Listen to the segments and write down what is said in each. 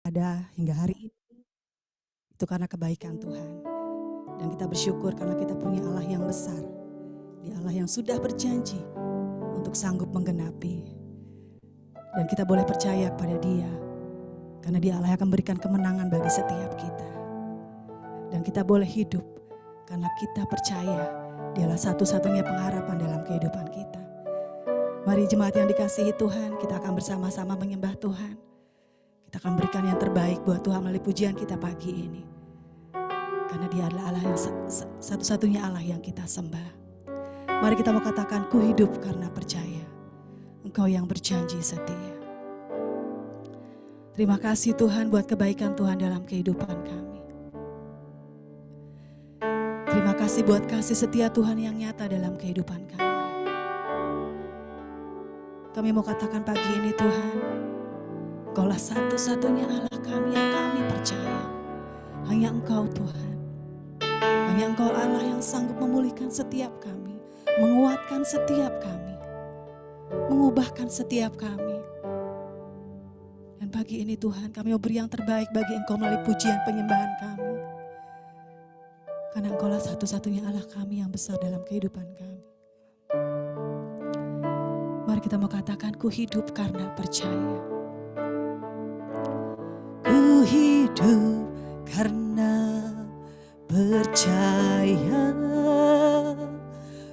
ada hingga hari ini, itu karena kebaikan Tuhan. Dan kita bersyukur karena kita punya Allah yang besar. Dia Allah yang sudah berjanji untuk sanggup menggenapi. Dan kita boleh percaya kepada Dia, karena Dia Allah yang akan berikan kemenangan bagi setiap kita. Dan kita boleh hidup karena kita percaya Dialah satu-satunya pengharapan dalam kehidupan kita. Mari jemaat yang dikasihi Tuhan, kita akan bersama-sama menyembah Tuhan. Kita akan berikan yang terbaik buat Tuhan melalui pujian kita pagi ini. Karena Dia adalah Allah yang satu-satunya Allah yang kita sembah. Mari kita mau katakan, ku hidup karena percaya. Engkau yang berjanji setia. Terima kasih Tuhan buat kebaikan Tuhan dalam kehidupan kami. Terima kasih buat kasih setia Tuhan yang nyata dalam kehidupan kami. Kami mau katakan pagi ini Tuhan, Engkaulah satu-satunya Allah kami yang kami percaya. Hanya Engkau Tuhan. Hanya Engkau Allah yang sanggup memulihkan setiap kami, menguatkan setiap kami, mengubahkan setiap kami. Dan pagi ini Tuhan, kami mau beri yang terbaik bagi Engkau melalui pujian penyembahan kami. Karena Engkaulah satu-satunya Allah kami yang besar dalam kehidupan kami. Mari kita mau katakan, ku hidup karena percaya. Ku hidup karena percaya,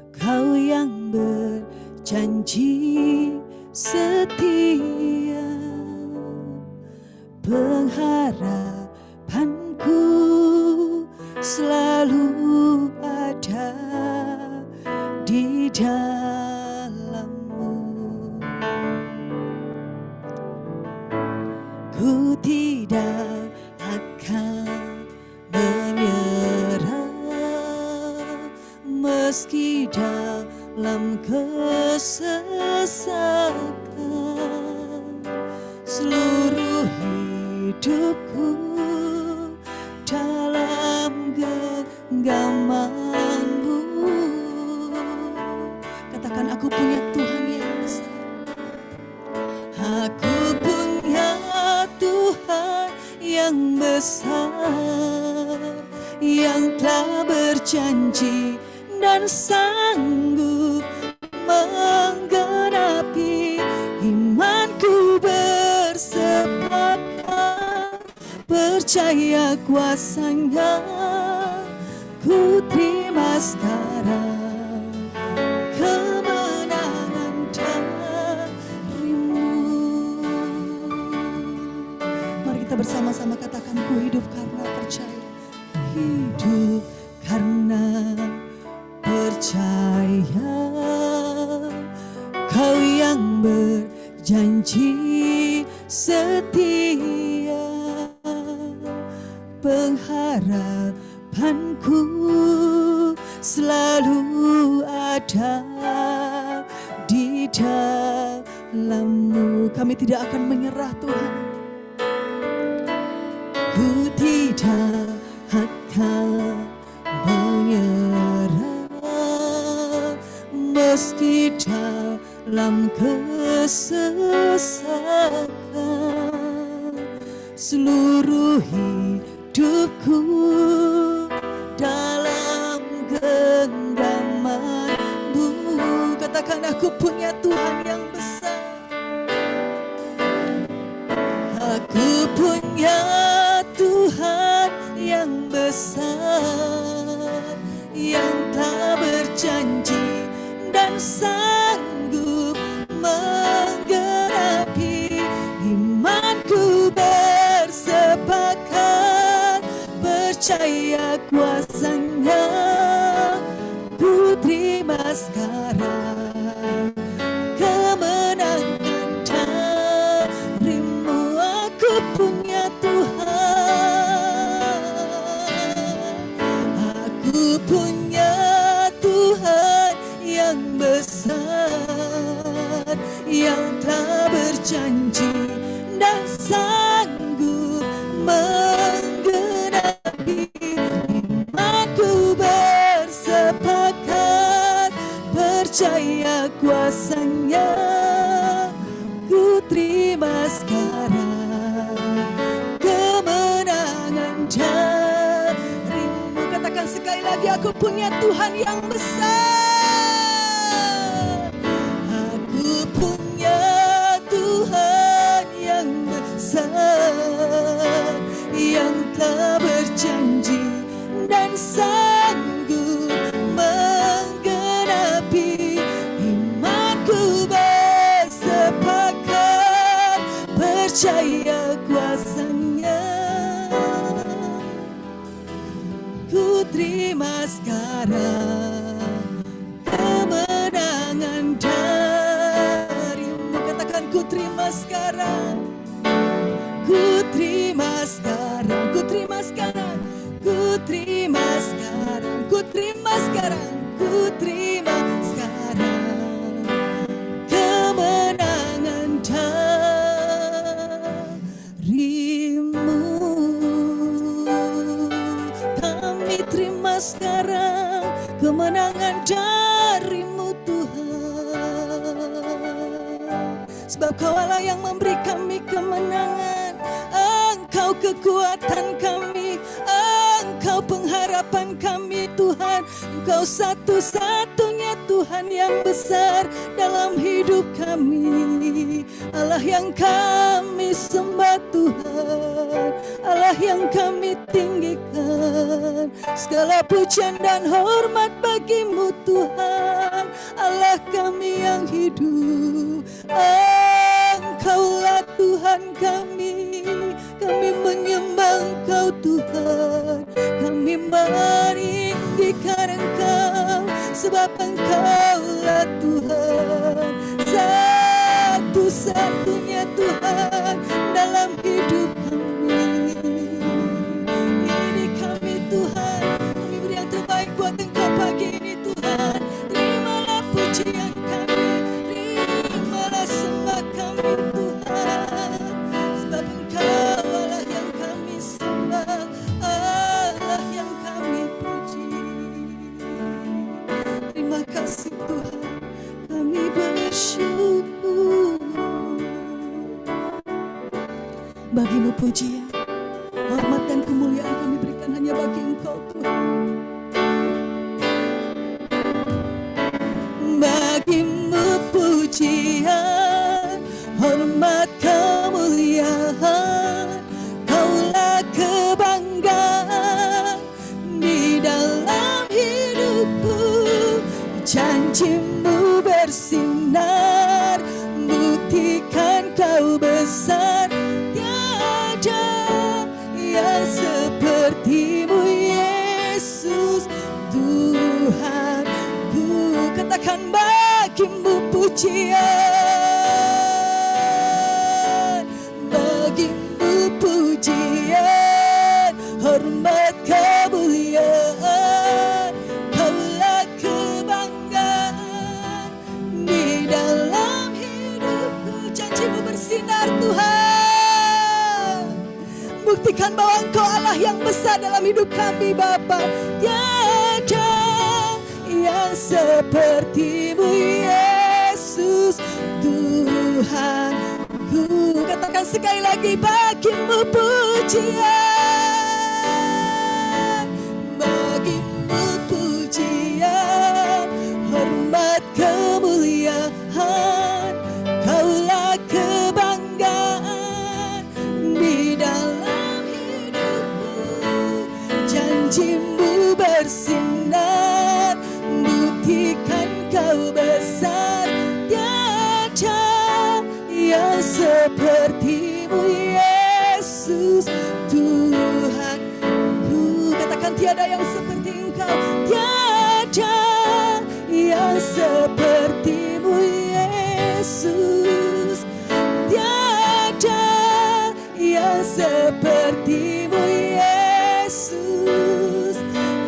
Kau yang berjanji setia. Pengharapanku selalu ada di dalam-Mu. Ku tidak akan menyerah meski dalam kesesakan. Seluruh hidupku dalam genggaman-Mu. Katakan, aku punya Tuhan yang besar. Aku punya Tuhan yang besar, yang telah berjanji dan sanggup menggenapi. Imanku bersepakat, percaya kuasa-Nya. Ku terima sekarang kemenangan dari-Mu. Mari kita bersama-sama katakan, ku hidup karena percaya. Hidup karena percaya, Kau yang berjanji setia. Pengharapanku selalu ada di dalam-Mu. Kami tidak akan menyerah Tuhan. Ku tidak akan menyerah meski dalam kesesakan. Seluruh hidupku dalam genggaman-Mu. Katakan, aku punya Tuhan yang besar. Aku punya Tuhan yang besar, yang telah berjanji dan sanggup menggenapi. Imanku bersepakat, percaya kuasa-Nya. Ku terima sekarang kemenangan dari-Mu. Aku punya Tuhan. Aku punya Tuhan yang besar, yang telah berjanji dan sanggup menggenapi. Imanku bersepakat, percaya kuasa-Nya. Ku terima sekarang aku punya Tuhan yang besar. Aku punya Tuhan yang besar, yang telah berjanji dan sanggup menggenapi. Imanku bersepakat percaya kuasa-Nya. Ku terima sekarang kemenangan darimu. Katakan, ku terima sekarang. Ku terima sekarang, ku terima sekarang, ku terima sekarang, ku terima sekarang, ku terima sekarang kemenangan darimu. Kami terima sekarang kemenangan darimu Tuhan. Sebab Kau Allah yang memberi kami kemenangan. Engkau kekuatan kami, Engkau pengharapan kami Tuhan. Engkau satu-satunya Tuhan yang besar dalam hidup kami. Allah yang kami sembah Tuhan, Allah yang kami tinggikan. Segala pujian dan hormat bagimu Tuhan, Allah kami yang hidup. Engkaulah Tuhan kami, kami menyembah Engkau Tuhan, kami meninggikan Engkau, sebab Engkaulah Tuhan, satu-satunya Tuhan dalam hidup kami. Ini kami Tuhan, kami beri yang terbaik buat Engkau pagi ini Tuhan. Terimalah pujian kami, terimalah sembah kami Tuhan, sebab Engkau Allah yang kami sembah, Allah yang kami puji. Terima kasih Tuhan, kami bersyukur. Bagimu pujian, hormat dan kemuliaan kami berikan hanya bagi Engkau Tuhan. Bagimu pujian, hormat kemuliaan, Kaulah kebanggaan di dalam hidupku. Janjimu bersinar, buktikan Kau besar. Tiada yang sepertimu Yesus Tuhanku. Katakan, bagimu pujian, bagimu pujian, hormat kemuliaan, Kaulah kebanggaan di dalam hidupku. Janjimu bersinar Tuhan, buktikan bahwa Engkau Allah yang besar dalam hidup kami Bapa. Tiada yang sepertimu Yesus Tuhanku. Katakan sekali lagi, bagimu pujian, bagimu pujian, hormat kemuliaan, Kaulah kebanggaan di dalam hidupku. Janjimu bersinar, buktikan Kau besar. Tiada yang sepertimu Yesus Tuhanku. Katakan, tiada yang seperti Engkau, tiada yang sepertimu Yesus, tiada yang sepertimu Yesus,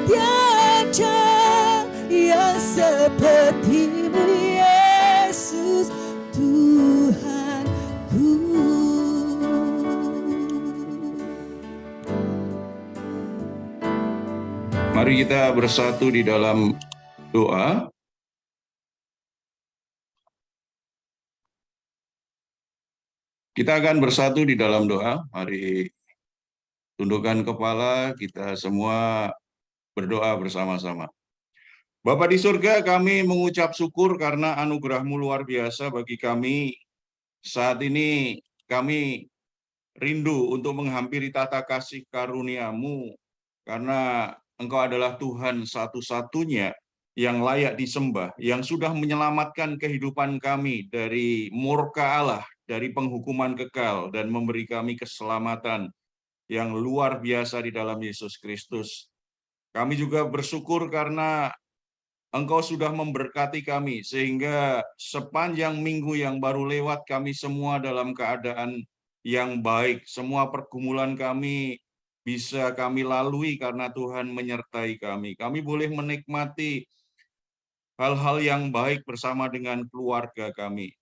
tiada yang sepertimu Yesus Tuhanku. Mari kita bersatu di dalam doa. Kita akan bersatu di dalam doa. Mari tundukkan kepala, kita semua berdoa bersama-sama. Bapa di surga, kami mengucap syukur karena anugerah-Mu luar biasa bagi kami. Saat ini kami rindu untuk menghampiri tata kasih karunia-Mu, karena Engkau adalah Tuhan satu-satunya yang layak disembah, yang sudah menyelamatkan kehidupan kami dari murka Allah, dari penghukuman kekal, dan memberi kami keselamatan yang luar biasa di dalam Yesus Kristus. Kami juga bersyukur karena Engkau sudah memberkati kami, sehingga sepanjang minggu yang baru lewat kami semua dalam keadaan yang baik. Semua pergumulan kami bisa kami lalui karena Tuhan menyertai kami. Kami boleh menikmati hal-hal yang baik bersama dengan keluarga kami.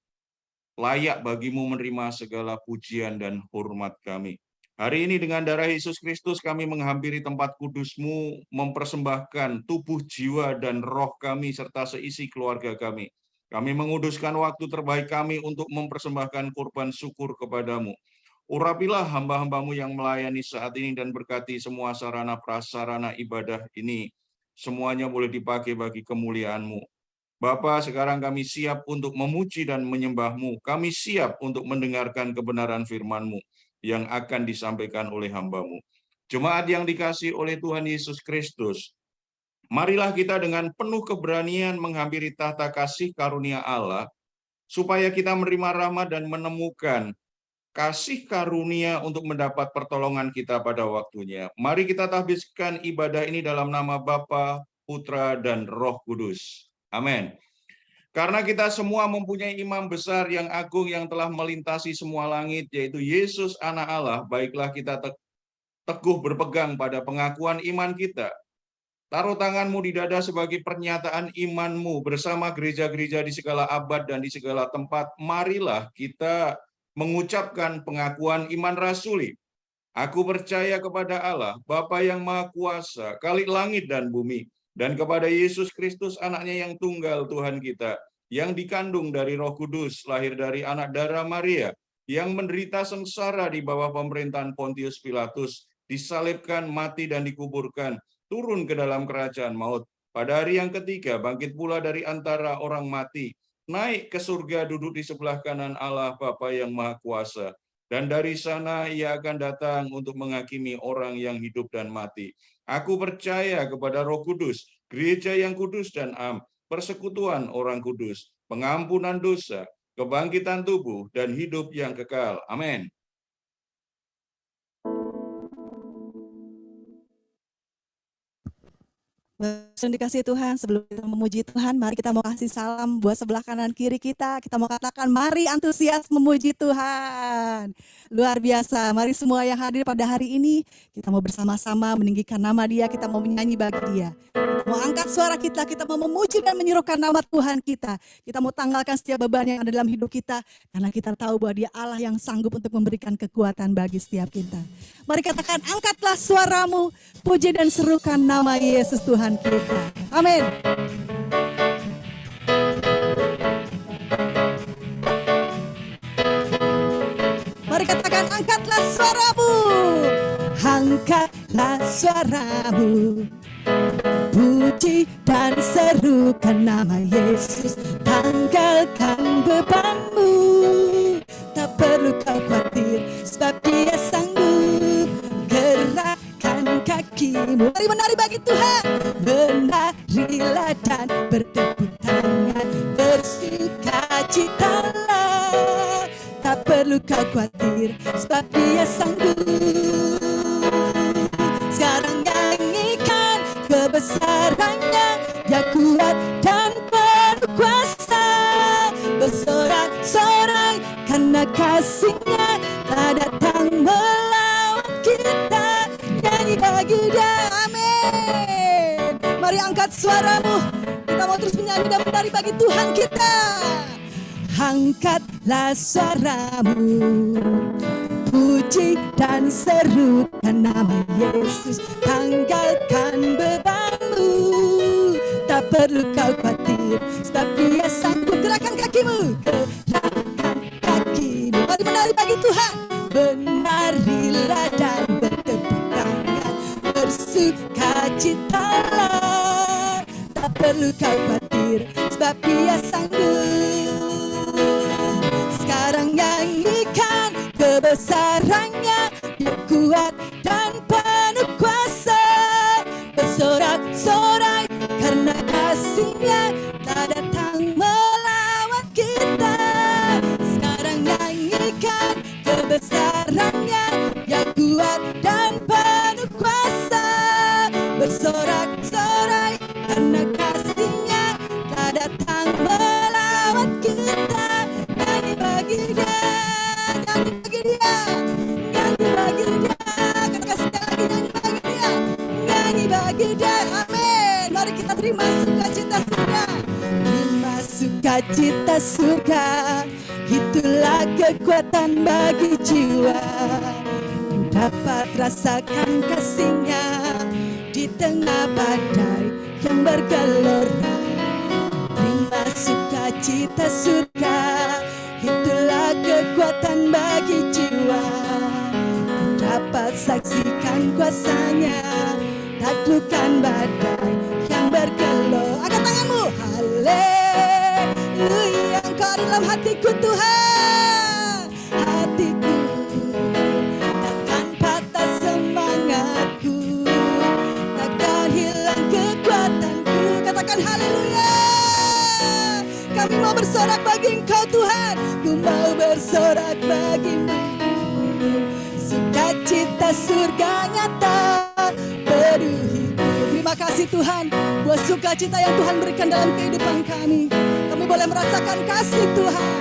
Layak bagimu menerima segala pujian dan hormat kami. Hari ini dengan darah Yesus Kristus kami menghampiri tempat kudus-Mu, mempersembahkan tubuh, jiwa, dan roh kami serta seisi keluarga kami. Kami menguduskan waktu terbaik kami untuk mempersembahkan kurban syukur kepadamu. Urapilah hamba-hamba-Mu yang melayani saat ini dan berkati semua sarana prasarana ibadah ini. Semuanya boleh dipakai bagi kemuliaan-Mu. Bapa, sekarang kami siap untuk memuji dan menyembah-Mu. Kami siap untuk mendengarkan kebenaran firman-Mu yang akan disampaikan oleh hamba-Mu. Jemaat yang dikasihi oleh Tuhan Yesus Kristus, marilah kita dengan penuh keberanian menghampiri tahta kasih karunia Allah, supaya kita menerima rahmat dan menemukan kasih karunia untuk mendapat pertolongan kita pada waktunya. Mari kita tahbiskan ibadah ini dalam nama Bapa, Putra, dan Roh Kudus. Amin. Karena kita semua mempunyai imam besar yang agung yang telah melintasi semua langit, yaitu Yesus Anak Allah, baiklah kita teguh berpegang pada pengakuan iman kita. Taruh tanganmu di dada sebagai pernyataan imanmu bersama gereja-gereja di segala abad dan di segala tempat. Marilah kita mengucapkan pengakuan iman rasuli. Aku percaya kepada Allah, Bapa yang Maha Kuasa, Khalik langit dan bumi, dan kepada Yesus Kristus, anaknya yang tunggal Tuhan kita, yang dikandung dari Roh Kudus, lahir dari anak darah Maria, yang menderita sengsara di bawah pemerintahan Pontius Pilatus, disalibkan, mati, dan dikuburkan, turun ke dalam kerajaan maut. Pada hari yang ketiga, bangkit pula dari antara orang mati, naik ke surga, duduk di sebelah kanan Allah Bapa yang Maha Kuasa. Dan dari sana ia akan datang untuk menghakimi orang yang hidup dan mati. Aku percaya kepada Roh Kudus, gereja yang kudus dan am, persekutuan orang kudus, pengampunan dosa, kebangkitan tubuh, dan hidup yang kekal. Amin. Yang dikasih Tuhan, sebelum kita memuji Tuhan, mari kita mau kasih salam buat sebelah kanan kiri kita. Kita mau katakan, mari antusias memuji Tuhan. Luar biasa, mari semua yang hadir pada hari ini, kita mau bersama-sama meninggikan nama Dia, kita mau menyanyi bagi Dia. Kita mau angkat suara kita mau memuji dan menyerukan nama Tuhan kita. Kita mau tanggalkan setiap beban yang ada dalam hidup kita, karena kita tahu bahwa Dia Allah yang sanggup untuk memberikan kekuatan bagi setiap kita. Mari katakan, angkatlah suaramu, puji dan serukan nama Yesus Tuhan kita. Amin. Mari katakan, angkatlah suaramu. Angkatlah suaramu, puji dan serukan nama Yesus. Tanggalkan bebanmu, tak perlu kau khawatir, sebab Dia sanggup. Gerakkan kakimu, mari menari bagi Tuhan. Menarilah dan bertepuk tangan, bersukacitalah, tak perlu kau khawatir, sebab Dia sanggup. Sekarang nyanyikan kebesarannya, Dia kuat dan penuh kuasa. Bersorak-sorai karena kasih-Nya telah datang melawan kita. Nyanyi bagi Dia, amin. Mari angkat suaramu, kita mau terus menyanyi dan menari bagi Tuhan kita. Angkatlah suaramu, puji dan serukan nama Yesus. Tanggalkan bebanmu, tak perlu kau khawatir, sebab Dia sanggup. Gerakkan kakimu, gerakkan kakimu, mari menari bagi Tuhan. Menarilah dan bertepuk tangan, bersukacitalah, perlu kau khawatir, sebab Dia sanggup. Sekarang nyanyikan kebesarannya, Dia kuat dan penuh kuasa. Bersorak-sorai karena kasih-Nya telah datang melawan kita. Sekarang nyanyikan kebesarannya, Dia kuat dan penuh kuasa. Bersorak-sorai karena kasih-Nya telah datang melawan kita. Nyanyi bagi Dia, nyanyi bagi Dia, nyanyi bagi Dia. Katakan sekali lagi, nyanyi bagi Dia, nyanyi bagi Dia. Amin. Mari kita terima sukacita surga. Terima sukacita surga, itulah kekuatan bagi jiwa. Dapat rasakan kasih-Nya di tengah badai yang bergelora. Terima sukacita surga, itulah kekuatan bagi jiwa. Dapat saksikan kuasa-Nya, taklukkan badai yang bergelora. Angkat tanganmu. Haleluya, Engkau dalam hatiku Tuhan. Hatiku takkan patah semangatku, takkan hilang kekuatanku. Katakan haleluya. Kami mau bersorak bagi Engkau Tuhan. Ku mau bersorak bagimu. Sukacita surga nyata penuhiku. Terima kasih Tuhan buat sukacita yang Tuhan berikan dalam kehidupan kami. Kami boleh merasakan kasih Tuhan.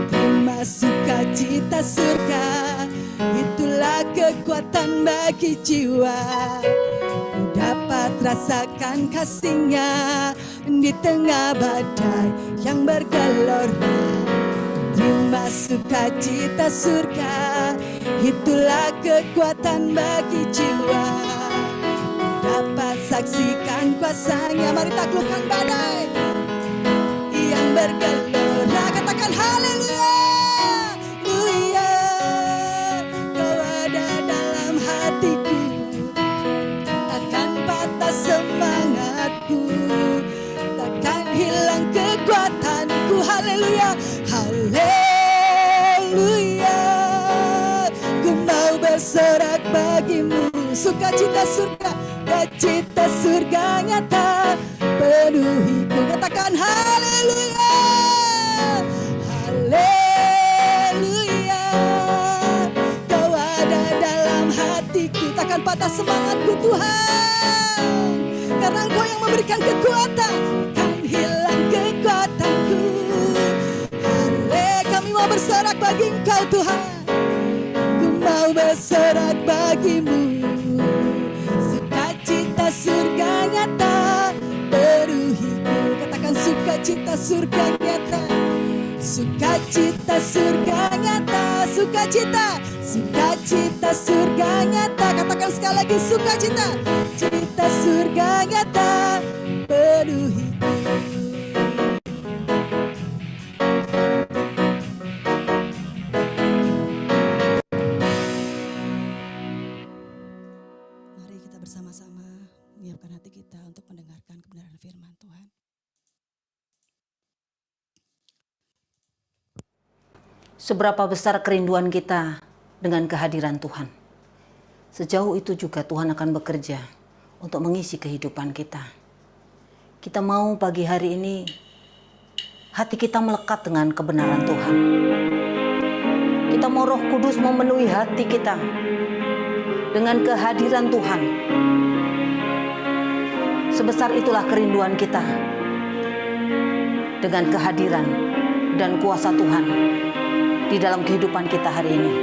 Terima sukacita surga, itulah kekuatan bagi jiwa. Dapat rasakan kasih-Nya di tengah badai yang bergelora. Terima sukacita surga, itulah kekuatan bagi jiwa. Dapat saksikan kuasa-Nya, mari taklukkan badai yang bergelora. Katakan haleluya. Haleluya. Kau ada dalam hatiku, takkan patah semangatku, takkan hilang kekuatanku. Haleluya. Haleluya. Ku mau bersorak bagimu. Sukacita surga, sukacita surga nyata penuhiku. Katakan haleluya. Haleluya. Kau ada dalam hatiku, takkan patah semangatku Tuhan. Karena Engkau yang memberikan kekuatan, kan hilang kekuatanku. Kami mau bersorak bagi Engkau Tuhan. Ku mau bersorak bagimu. Sukacita surga nyata penuhiku. Katakan sukacita surga nyata. Sukacita surga nyata. Sukacita, sukacita surga nyata. Katakan sekali lagi sukacita. Cita surga nyata penuhiku. Bersama-sama menyiapkan hati kita untuk mendengarkan kebenaran firman Tuhan. Seberapa besar kerinduan kita dengan kehadiran Tuhan, sejauh itu juga Tuhan akan bekerja untuk mengisi kehidupan kita. Kita mau pagi hari ini hati kita melekat dengan kebenaran Tuhan. Kita mau Roh Kudus memenuhi hati kita dengan kehadiran Tuhan. Sebesar itulah kerinduan kita dengan kehadiran dan kuasa Tuhan di dalam kehidupan kita hari ini.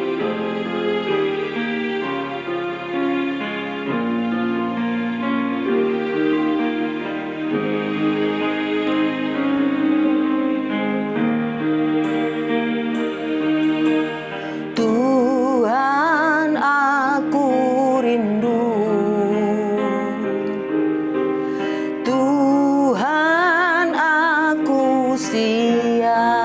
Tuhan, aku rindu. Tuhan, aku siap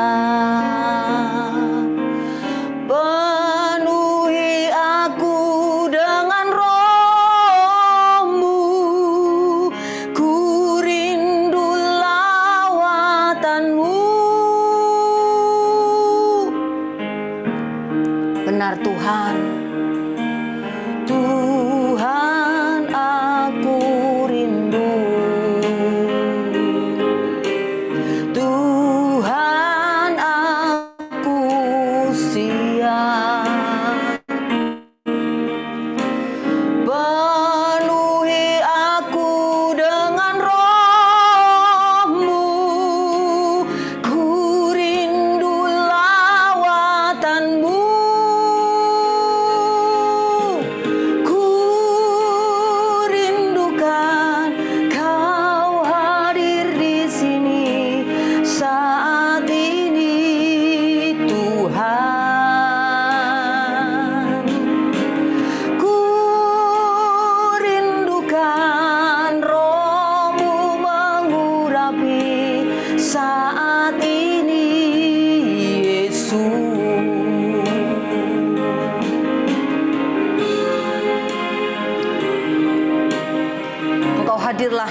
hadirlah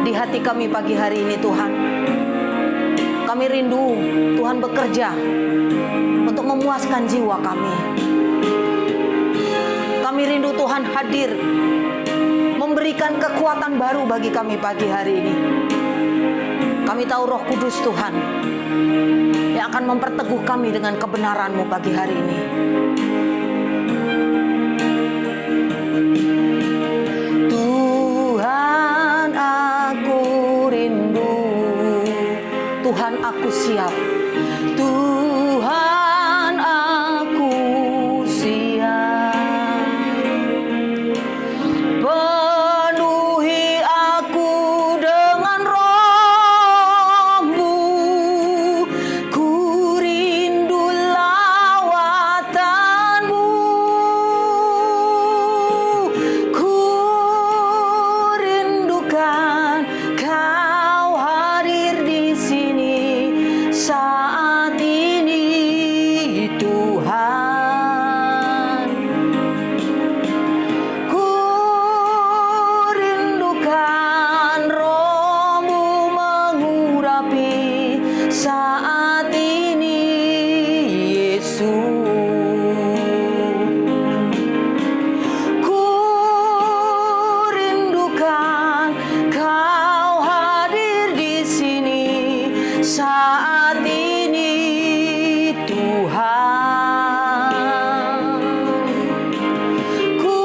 di hati kami pagi hari ini Tuhan. Kami rindu Tuhan bekerja untuk memuaskan jiwa kami. Kami rindu Tuhan hadir memberikan kekuatan baru bagi kami pagi hari ini. Kami tahu Roh Kudus Tuhan yang akan memperteguh kami dengan kebenaran-Mu pagi hari ini. Tuhan, aku rindu. Tuhan, aku siap. Tuhan, aku siap. Penuhi aku dengan Roh-Mu. Ku rindu lawatan-Mu. Ku rindukan Kau hadir di sini saat ini Tuhan. Ku rindukan Roh-Mu mengurapi saat ini Yesus. Ku rindukan Kau hadir di sini saat ini Tuhan. Ku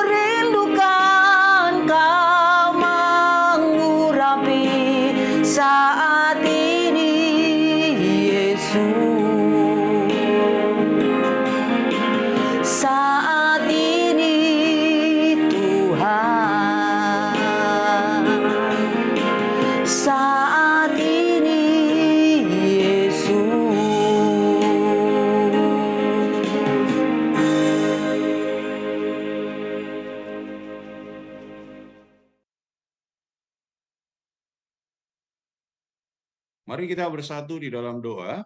rindukan Kau mengurapi saat ini Yesus. Saat ini Tuhan. Saat ini Yesus. Mari kita bersatu di dalam doa.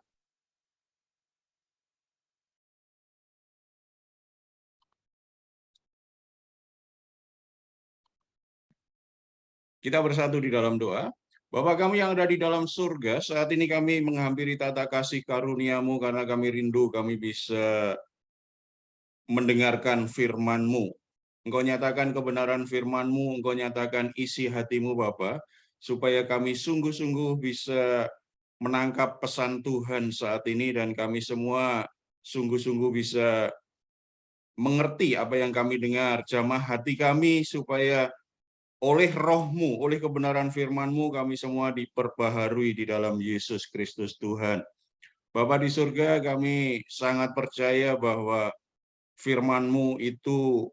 Kita bersatu di dalam doa. Bapa kami yang ada di dalam surga, saat ini kami menghampiri tata kasih karunia-Mu karena kami rindu kami bisa mendengarkan firman-Mu. Engkau nyatakan kebenaran firman-Mu, Engkau nyatakan isi hati-Mu Bapa, supaya kami sungguh-sungguh bisa menangkap pesan Tuhan saat ini dan kami semua sungguh-sungguh bisa mengerti apa yang kami dengar. Jamah hati kami supaya oleh Roh-Mu, oleh kebenaran firman-Mu, kami semua diperbaharui di dalam Yesus Kristus Tuhan. Bapa di surga, kami sangat percaya bahwa firman-Mu itu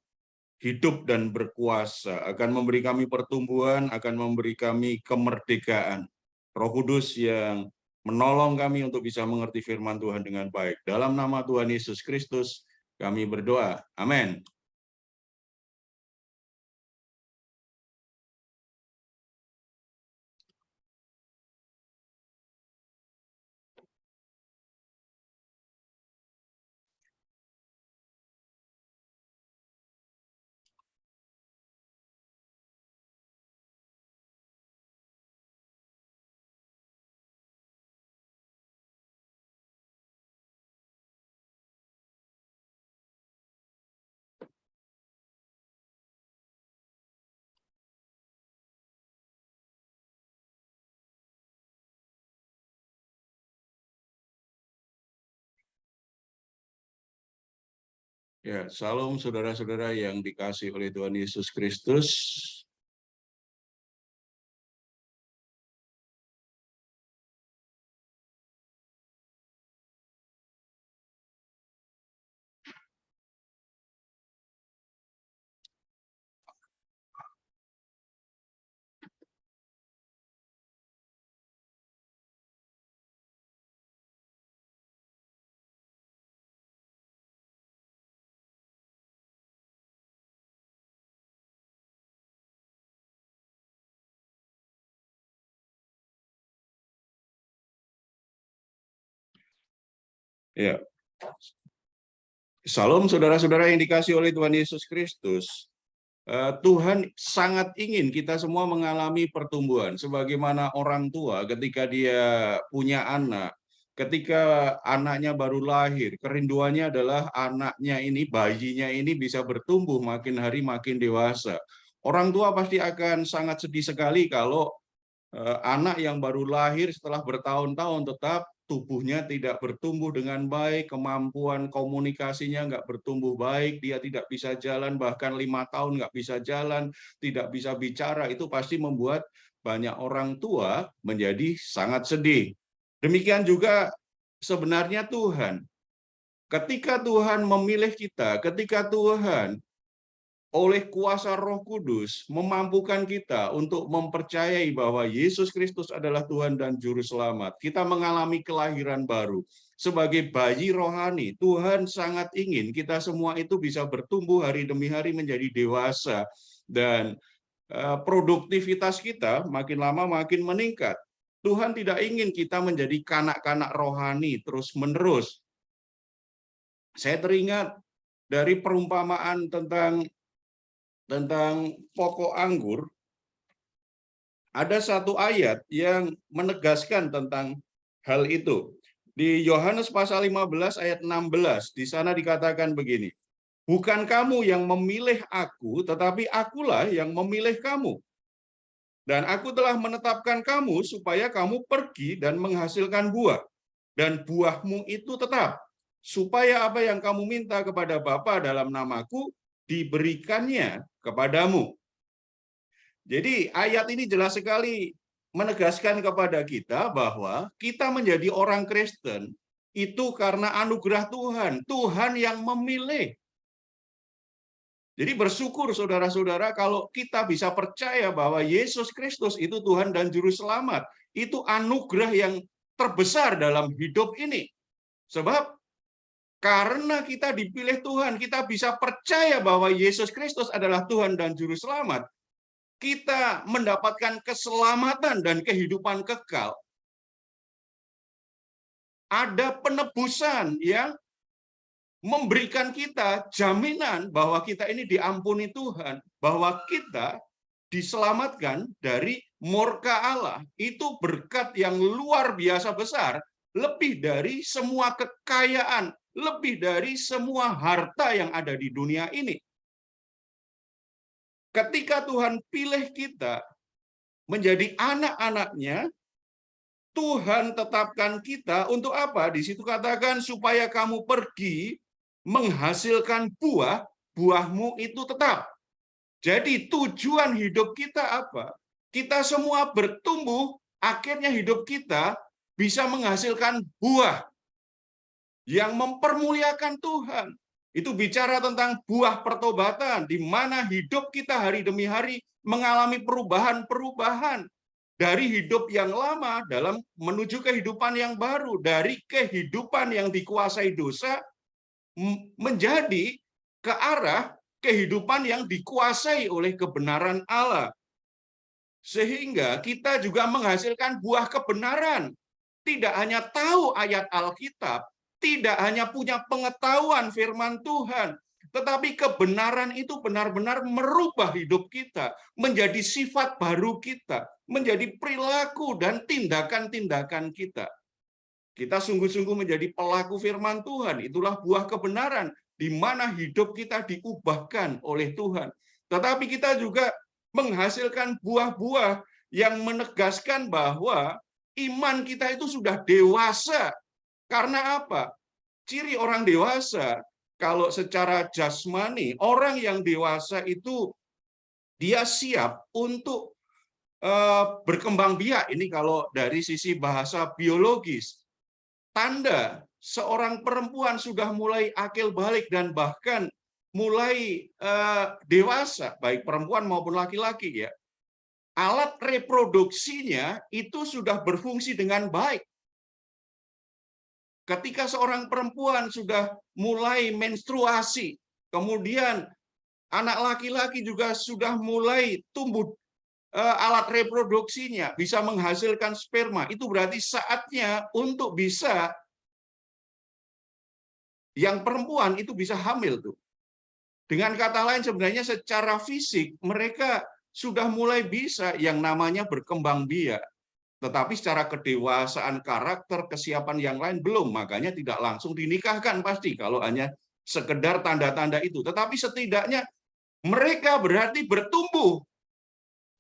hidup dan berkuasa, akan memberi kami pertumbuhan, akan memberi kami kemerdekaan. Roh Kudus yang menolong kami untuk bisa mengerti firman Tuhan dengan baik. Dalam nama Tuhan Yesus Kristus, kami berdoa. Amin. Ya, salam saudara-saudara yang dikasihi oleh Tuhan Yesus Kristus. Ya. Salam saudara-saudara yang dikasihi oleh Tuhan Yesus Kristus. Tuhan sangat ingin kita semua mengalami pertumbuhan. Sebagaimana orang tua ketika dia punya anak, ketika anaknya baru lahir, kerinduannya adalah anaknya ini, bayinya ini bisa bertumbuh makin hari makin dewasa. Orang tua pasti akan sangat sedih sekali kalau anak yang baru lahir setelah bertahun-tahun tetap tubuhnya tidak bertumbuh dengan baik, kemampuan komunikasinya nggak bertumbuh baik, dia tidak bisa jalan, bahkan 5 tahun nggak bisa jalan, tidak bisa bicara, itu pasti membuat banyak orang tua menjadi sangat sedih. Demikian juga sebenarnya Tuhan. Ketika Tuhan memilih kita, ketika Tuhan oleh kuasa Roh Kudus memampukan kita untuk mempercayai bahwa Yesus Kristus adalah Tuhan dan Juru Selamat. Kita mengalami kelahiran baru. Sebagai bayi rohani, Tuhan sangat ingin kita semua itu bisa bertumbuh hari demi hari menjadi dewasa. Dan produktivitas kita makin lama makin meningkat. Tuhan tidak ingin kita menjadi kanak-kanak rohani terus-menerus. Saya teringat dari perumpamaan tentang pokok anggur, ada satu ayat yang menegaskan tentang hal itu. Di Yohanes pasal 15 ayat 16, di sana dikatakan begini, bukan kamu yang memilih aku, tetapi akulah yang memilih kamu. Dan aku telah menetapkan kamu supaya kamu pergi dan menghasilkan buah. Dan buahmu itu tetap, supaya apa yang kamu minta kepada Bapa dalam namaku, diberikannya kepadamu. Jadi ayat ini jelas sekali menegaskan kepada kita bahwa kita menjadi orang Kristen itu karena anugerah Tuhan. Tuhan yang memilih. Jadi bersyukur saudara-saudara kalau kita bisa percaya bahwa Yesus Kristus itu Tuhan dan Juru Selamat. Itu anugerah yang terbesar dalam hidup ini. Sebab karena kita dipilih Tuhan, kita bisa percaya bahwa Yesus Kristus adalah Tuhan dan Juru Selamat. Kita mendapatkan keselamatan dan kehidupan kekal. Ada penebusan yang memberikan kita jaminan bahwa kita ini diampuni Tuhan, bahwa kita diselamatkan dari murka Allah. Itu berkat yang luar biasa besar, lebih dari semua kekayaan, lebih dari semua harta yang ada di dunia ini. Ketika Tuhan pilih kita menjadi anak-anaknya, Tuhan tetapkan kita untuk apa? Di situ katakan supaya kamu pergi menghasilkan buah, buahmu itu tetap. Jadi tujuan hidup kita apa? Kita semua bertumbuh, akhirnya hidup kita bisa menghasilkan buah yang mempermuliakan Tuhan. Itu bicara tentang buah pertobatan, di mana hidup kita hari demi hari mengalami perubahan-perubahan. Dari hidup yang lama dalam menuju kehidupan yang baru. Dari kehidupan yang dikuasai dosa menjadi ke arah kehidupan yang dikuasai oleh kebenaran Allah. Sehingga kita juga menghasilkan buah kebenaran. Tidak hanya tahu ayat Alkitab, tidak hanya punya pengetahuan firman Tuhan, tetapi kebenaran itu benar-benar merubah hidup kita, menjadi sifat baru kita, menjadi perilaku dan tindakan-tindakan kita. Kita sungguh-sungguh menjadi pelaku firman Tuhan, itulah buah kebenaran, di mana hidup kita diubahkan oleh Tuhan. Tetapi kita juga menghasilkan buah-buah yang menegaskan bahwa iman kita itu sudah dewasa. Karena apa? Ciri orang dewasa, kalau secara jasmani, orang yang dewasa itu dia siap untuk berkembang biak. Ini kalau dari sisi bahasa biologis. Tanda seorang perempuan sudah mulai akil balik dan bahkan mulai dewasa, baik perempuan maupun laki-laki ya. Alat reproduksinya itu sudah berfungsi dengan baik. Ketika seorang perempuan sudah mulai menstruasi, kemudian anak laki-laki juga sudah mulai tumbuh alat reproduksinya, bisa menghasilkan sperma, itu berarti saatnya untuk bisa yang perempuan itu bisa hamil tuh. Dengan kata lain, sebenarnya secara fisik mereka sudah mulai bisa yang namanya berkembang biak. Tetapi secara kedewasaan karakter, kesiapan yang lain belum. Makanya tidak langsung dinikahkan pasti kalau hanya sekedar tanda-tanda itu. Tetapi setidaknya mereka berarti bertumbuh.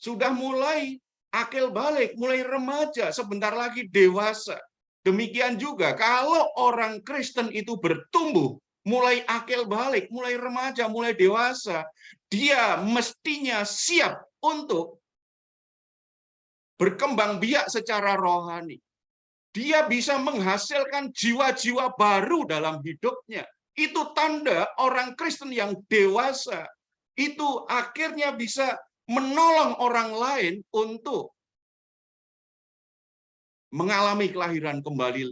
Sudah mulai akil balik, mulai remaja, sebentar lagi dewasa. Demikian juga kalau orang Kristen itu bertumbuh, mulai akil balik, mulai remaja, mulai dewasa, dia mestinya siap untuk berkembang biak secara rohani. Dia bisa menghasilkan jiwa-jiwa baru dalam hidupnya. Itu tanda orang Kristen yang dewasa. Itu akhirnya bisa menolong orang lain untuk mengalami kelahiran kembali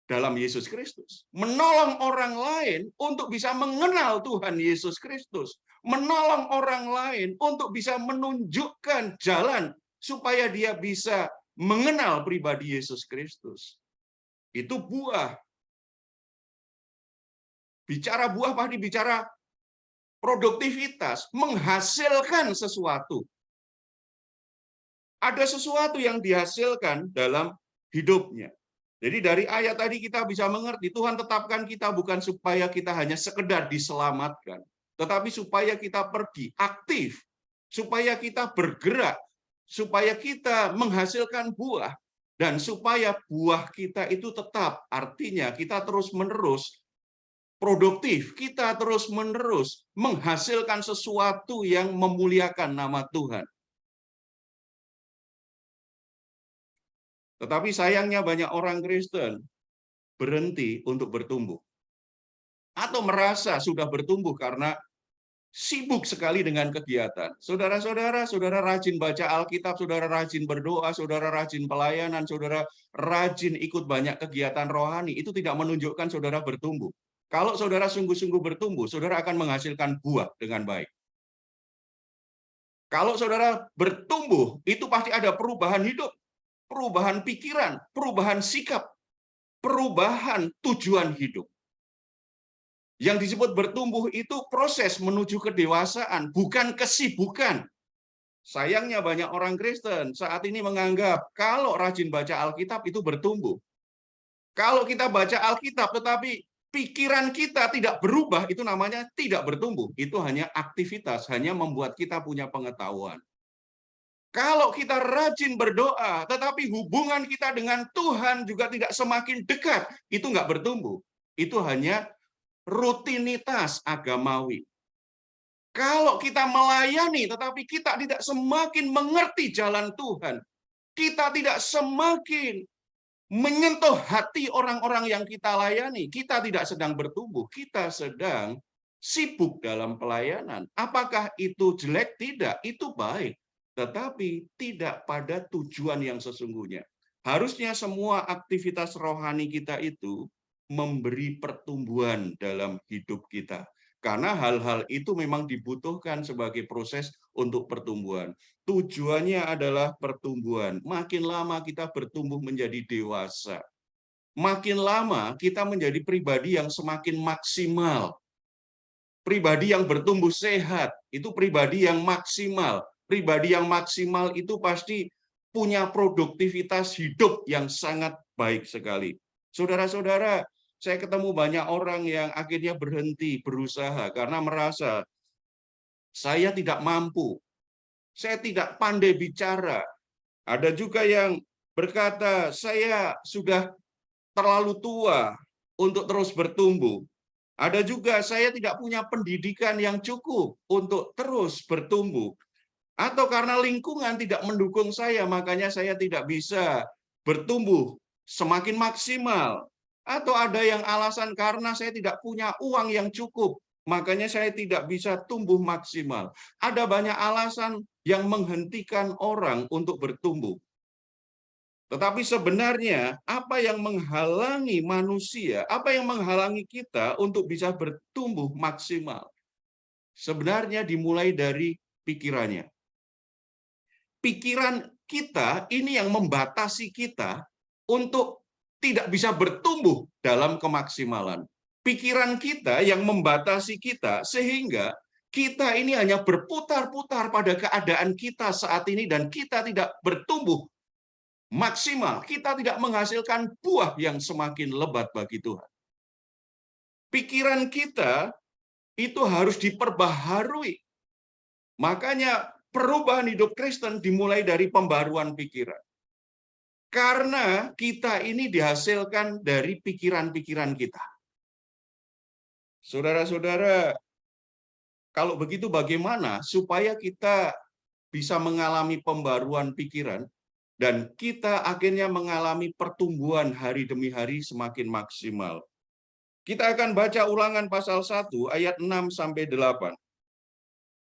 dalam Yesus Kristus. Menolong orang lain untuk bisa mengenal Tuhan Yesus Kristus. Menolong orang lain untuk bisa menunjukkan jalan supaya dia bisa mengenal pribadi Yesus Kristus. Itu buah. Bicara buah pasti bicara produktivitas, menghasilkan sesuatu. Ada sesuatu yang dihasilkan dalam hidupnya. Jadi dari ayat tadi kita bisa mengerti, Tuhan tetapkan kita bukan supaya kita hanya sekedar diselamatkan, tetapi supaya kita pergi aktif, supaya kita bergerak, supaya kita menghasilkan buah, dan supaya buah kita itu tetap, artinya kita terus-menerus produktif, kita terus-menerus menghasilkan sesuatu yang memuliakan nama Tuhan. Tetapi sayangnya banyak orang Kristen berhenti untuk bertumbuh. Atau merasa sudah bertumbuh karena sibuk sekali dengan kegiatan. Saudara-saudara, saudara rajin baca Alkitab, saudara rajin berdoa, saudara rajin pelayanan, saudara rajin ikut banyak kegiatan rohani, itu tidak menunjukkan saudara bertumbuh. Kalau saudara sungguh-sungguh bertumbuh, saudara akan menghasilkan buah dengan baik. Kalau saudara bertumbuh, itu pasti ada perubahan hidup, perubahan pikiran, perubahan sikap, perubahan tujuan hidup. Yang disebut bertumbuh itu proses menuju kedewasaan, bukan kesibukan. Sayangnya banyak orang Kristen saat ini menganggap kalau rajin baca Alkitab itu bertumbuh. Kalau kita baca Alkitab tetapi pikiran kita tidak berubah, itu namanya tidak bertumbuh. Itu hanya aktivitas, hanya membuat kita punya pengetahuan. Kalau kita rajin berdoa, tetapi hubungan kita dengan Tuhan juga tidak semakin dekat, itu nggak bertumbuh. Itu hanya rutinitas agamawi. Kalau kita melayani, tetapi kita tidak semakin mengerti jalan Tuhan, kita tidak semakin menyentuh hati orang-orang yang kita layani, kita tidak sedang bertumbuh, kita sedang sibuk dalam pelayanan. Apakah itu jelek? Tidak, itu baik. Tetapi tidak pada tujuan yang sesungguhnya. Harusnya semua aktivitas rohani kita itu memberi pertumbuhan dalam hidup kita. Karena hal-hal itu memang dibutuhkan sebagai proses untuk pertumbuhan. Tujuannya adalah pertumbuhan. Makin lama kita bertumbuh menjadi dewasa. Makin lama kita menjadi pribadi yang semakin maksimal. Pribadi yang bertumbuh sehat, itu pribadi yang maksimal. Pribadi yang maksimal itu pasti punya produktivitas hidup yang sangat baik sekali. Saudara-saudara, saya ketemu banyak orang yang akhirnya berhenti berusaha karena merasa saya tidak mampu, saya tidak pandai bicara. Ada juga yang berkata, saya sudah terlalu tua untuk terus bertumbuh. Ada juga saya tidak punya pendidikan yang cukup untuk terus bertumbuh. Atau karena lingkungan tidak mendukung saya, makanya saya tidak bisa bertumbuh semakin maksimal. Atau ada yang alasan karena saya tidak punya uang yang cukup, makanya saya tidak bisa tumbuh maksimal. Ada banyak alasan yang menghentikan orang untuk bertumbuh. Tetapi sebenarnya apa yang menghalangi manusia, apa yang menghalangi kita untuk bisa bertumbuh maksimal? Sebenarnya dimulai dari pikirannya. Pikiran kita ini yang membatasi kita untuk tidak bisa bertumbuh dalam kemaksimalan. Pikiran kita yang membatasi kita sehingga kita ini hanya berputar-putar pada keadaan kita saat ini dan kita tidak bertumbuh maksimal, kita tidak menghasilkan buah yang semakin lebat bagi Tuhan. Pikiran kita itu harus diperbaharui. Makanya perubahan hidup Kristen dimulai dari pembaruan pikiran. Karena kita ini dihasilkan dari pikiran-pikiran kita. Saudara-saudara, kalau begitu bagaimana supaya kita bisa mengalami pembaruan pikiran dan kita akhirnya mengalami pertumbuhan hari demi hari semakin maksimal? Kita akan baca Ulangan pasal 1 ayat 6 sampai 8.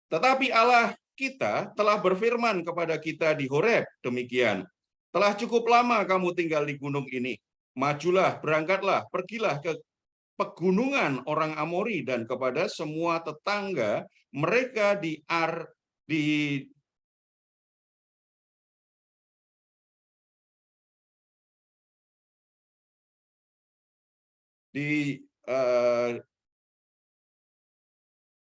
Tetapi Allah kita telah berfirman kepada kita di Horeb demikian. Telah cukup lama kamu tinggal di gunung ini. Majulah, berangkatlah, pergilah ke pegunungan orang Amori dan kepada semua tetangga mereka di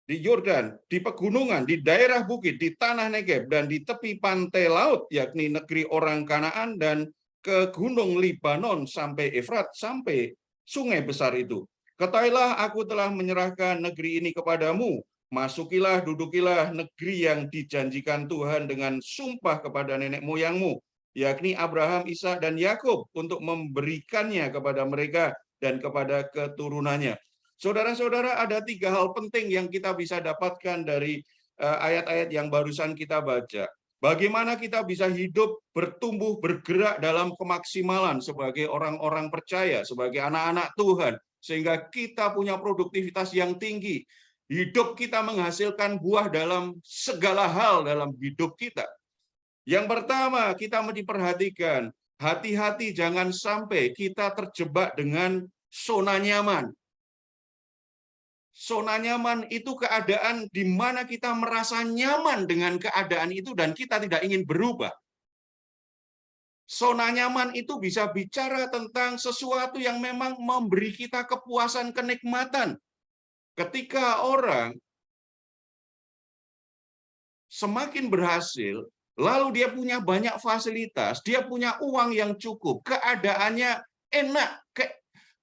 Yordan, di pegunungan, di daerah bukit, di tanah Negeb, dan di tepi pantai laut, yakni negeri orang Kanaan, dan ke gunung Libanon sampai Efrat, sampai sungai besar itu. Ketahuilah, aku telah menyerahkan negeri ini kepadamu. Masukilah, dudukilah negeri yang dijanjikan Tuhan dengan sumpah kepada nenek moyangmu, yakni Abraham, Ishak, dan Yakub, untuk memberikannya kepada mereka dan kepada keturunannya. Saudara-saudara, ada 3 hal penting yang kita bisa dapatkan dari ayat-ayat yang barusan kita baca. Bagaimana kita bisa hidup, bertumbuh, bergerak dalam kemaksimalan sebagai orang-orang percaya, sebagai anak-anak Tuhan, sehingga kita punya produktivitas yang tinggi. Hidup kita menghasilkan buah dalam segala hal dalam hidup kita. Yang pertama, kita mesti perhatikan, hati-hati jangan sampai kita terjebak dengan zona nyaman. Zona nyaman itu keadaan di mana kita merasa nyaman dengan keadaan itu dan kita tidak ingin berubah. Zona nyaman itu bisa bicara tentang sesuatu yang memang memberi kita kepuasan, kenikmatan. Ketika orang semakin berhasil, lalu dia punya banyak fasilitas, dia punya uang yang cukup, keadaannya enak,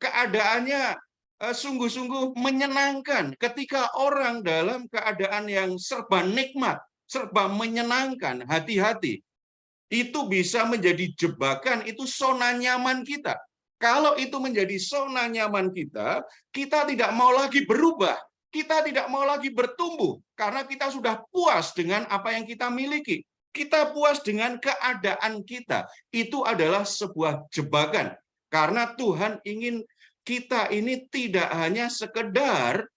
keadaannya sungguh-sungguh menyenangkan. Ketika orang dalam keadaan yang serba nikmat, serba menyenangkan, hati-hati, itu bisa menjadi jebakan, itu zona nyaman kita. Kalau itu menjadi zona nyaman kita, kita tidak mau lagi berubah, kita tidak mau lagi bertumbuh, karena kita sudah puas dengan apa yang kita miliki. Kita puas dengan keadaan kita. Itu adalah sebuah jebakan, karena Tuhan ingin kita ini tidak hanya sekedar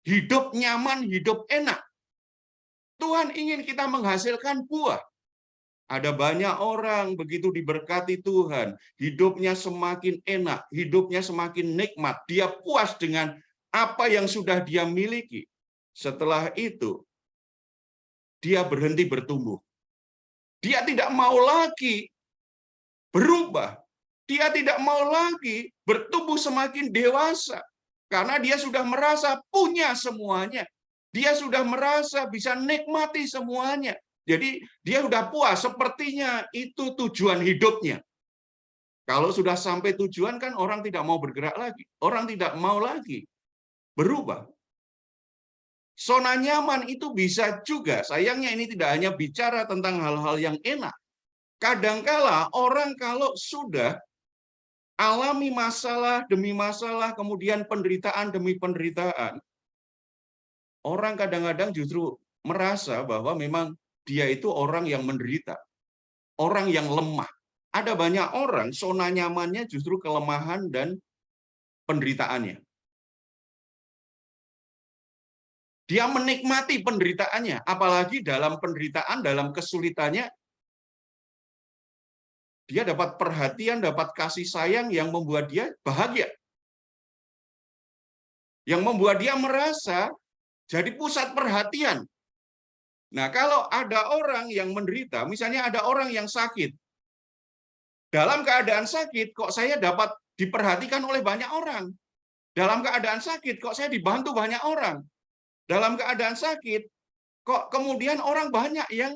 hidup nyaman, hidup enak. Tuhan ingin kita menghasilkan buah. Ada banyak orang begitu diberkati Tuhan, hidupnya semakin enak, hidupnya semakin nikmat, dia puas dengan apa yang sudah dia miliki. Setelah itu, dia berhenti bertumbuh. Dia tidak mau lagi berubah. Dia tidak mau lagi bertumbuh semakin dewasa. Karena dia sudah merasa punya semuanya. Dia sudah merasa bisa nikmati semuanya. Jadi dia sudah puas, sepertinya itu tujuan hidupnya. Kalau sudah sampai tujuan kan orang tidak mau bergerak lagi. Orang tidak mau lagi berubah. Zona nyaman itu bisa juga, sayangnya ini tidak hanya bicara tentang hal-hal yang enak. Kadangkala orang kalau sudah alami masalah demi masalah, kemudian penderitaan demi penderitaan, orang kadang-kadang justru merasa bahwa memang dia itu orang yang menderita, orang yang lemah. Ada banyak orang, zona nyamannya justru kelemahan dan penderitaannya. Dia menikmati penderitaannya, apalagi dalam penderitaan, dalam kesulitannya, dia dapat perhatian, dapat kasih sayang yang membuat dia bahagia. Yang membuat dia merasa jadi pusat perhatian. Nah, kalau ada orang yang menderita, misalnya ada orang yang sakit, dalam keadaan sakit kok saya dapat diperhatikan oleh banyak orang. Dalam keadaan sakit kok saya dibantu banyak orang. dalam keadaan sakit, kok kemudian orang banyak yang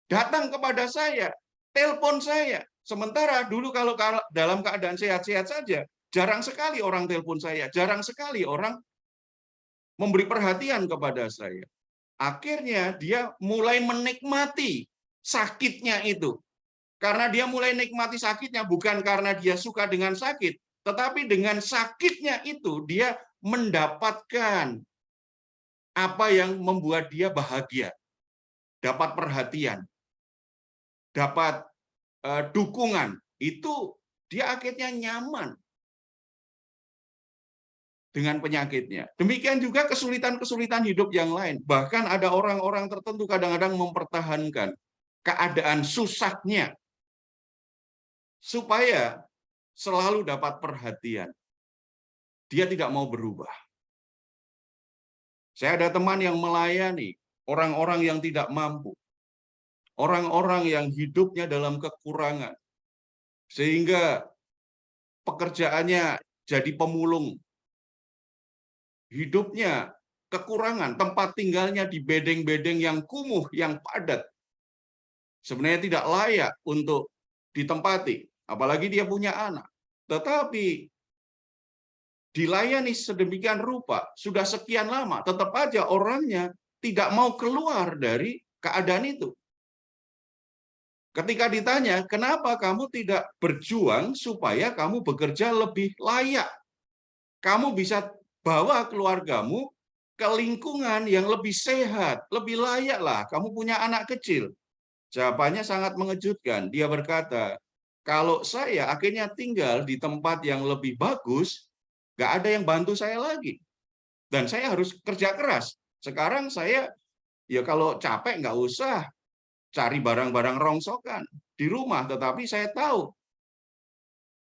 datang kepada saya, telepon saya. Sementara dulu kalau dalam keadaan sehat-sehat saja, jarang sekali orang telepon saya, jarang sekali orang memberi perhatian kepada saya. Akhirnya dia mulai menikmati sakitnya itu. Karena dia mulai nikmati sakitnya bukan karena dia suka dengan sakit, tetapi dengan sakitnya itu dia mendapatkan apa yang membuat dia bahagia, dapat perhatian, dapat dukungan. Itu dia akhirnya nyaman dengan penyakitnya. Demikian juga kesulitan-kesulitan hidup yang lain. Bahkan ada orang-orang tertentu kadang-kadang mempertahankan keadaan susahnya supaya selalu dapat perhatian. Dia tidak mau berubah. Saya ada teman yang melayani orang-orang yang tidak mampu. Orang-orang yang hidupnya dalam kekurangan. Sehingga pekerjaannya jadi pemulung. Hidupnya kekurangan, tempat tinggalnya di bedeng-bedeng yang kumuh, yang padat. Sebenarnya tidak layak untuk ditempati, apalagi dia punya anak. Tetapi dilayani sedemikian rupa, sudah sekian lama, tetap aja orangnya tidak mau keluar dari keadaan itu. Ketika ditanya, kenapa kamu tidak berjuang supaya kamu bekerja lebih layak? Kamu bisa bawa keluargamu ke lingkungan yang lebih sehat, lebih layak lah. Kamu punya anak kecil. Jawabannya sangat mengejutkan. Dia berkata, kalau saya akhirnya tinggal di tempat yang lebih bagus, nggak ada yang bantu saya lagi. Dan saya harus kerja keras. Sekarang saya, ya kalau capek nggak usah cari barang-barang rongsokan di rumah. Tetapi saya tahu,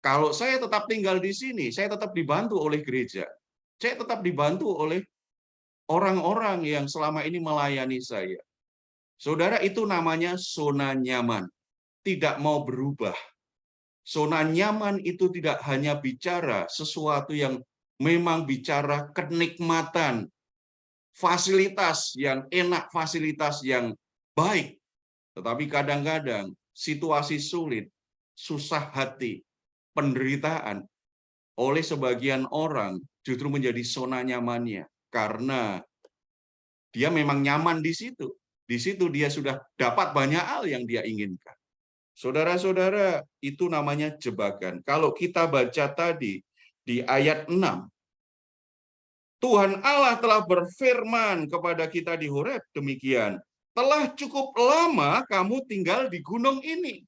kalau saya tetap tinggal di sini, saya tetap dibantu oleh gereja. Saya tetap dibantu oleh orang-orang yang selama ini melayani saya. Saudara, itu namanya zona nyaman. Tidak mau berubah. Zona nyaman itu tidak hanya bicara sesuatu yang memang bicara kenikmatan, fasilitas yang enak, fasilitas yang baik. Tetapi kadang-kadang situasi sulit, susah hati, penderitaan oleh sebagian orang justru menjadi zona nyamannya. Karena dia memang nyaman di situ. Di situ dia sudah dapat banyak hal yang dia inginkan. Saudara-saudara, itu namanya jebakan. Kalau kita baca tadi di ayat 6, Tuhan Allah telah berfirman kepada kita di Horeb demikian, telah cukup lama kamu tinggal di gunung ini.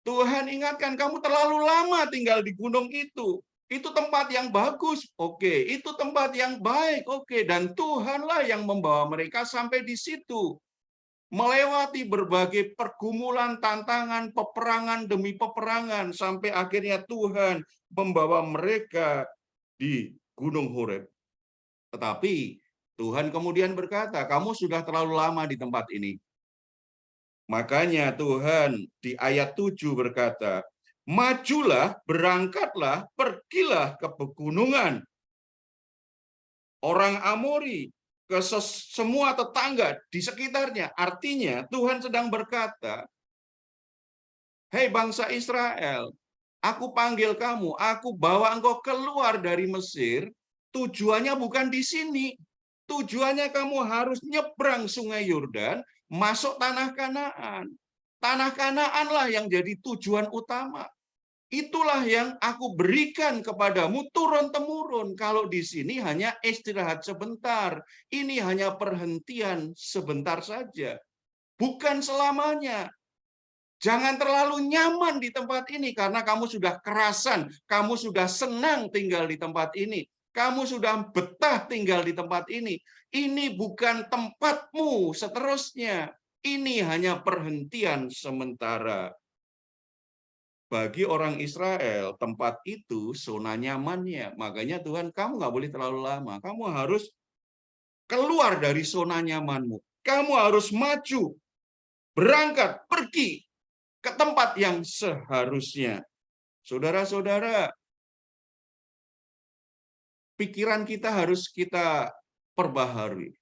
Tuhan ingatkan, kamu terlalu lama tinggal di gunung itu. Itu tempat yang bagus, oke. Itu tempat yang baik, oke. Dan Tuhanlah yang membawa mereka sampai di situ. Melewati berbagai pergumulan, tantangan, peperangan demi peperangan. Sampai akhirnya Tuhan membawa mereka di Gunung Horeb. Tetapi Tuhan kemudian berkata, kamu sudah terlalu lama di tempat ini. Makanya Tuhan di ayat 7 berkata, majulah, berangkatlah, pergilah ke pegunungan. Orang Amori, ke semua tetangga di sekitarnya. Artinya Tuhan sedang berkata, hei bangsa Israel, aku panggil kamu, aku bawa engkau keluar dari Mesir, tujuannya bukan di sini. Tujuannya kamu harus nyebrang sungai Yordan, masuk tanah Kanaan. Tanah Kanaanlah yang jadi tujuan utama. Itulah yang aku berikan kepadamu turun-temurun. Kalau di sini hanya istirahat sebentar. Ini hanya perhentian sebentar saja. Bukan selamanya. Jangan terlalu nyaman di tempat ini karena kamu sudah kerasan, kamu sudah senang tinggal di tempat ini. Kamu sudah betah tinggal di tempat ini. Ini bukan tempatmu seterusnya. Ini hanya perhentian sementara. Bagi orang Israel, tempat itu zona nyamannya. Makanya Tuhan, kamu nggak boleh terlalu lama. Kamu harus keluar dari zona nyamanmu. Kamu harus maju, berangkat, pergi ke tempat yang seharusnya. Saudara-saudara, pikiran kita harus kita perbaharui.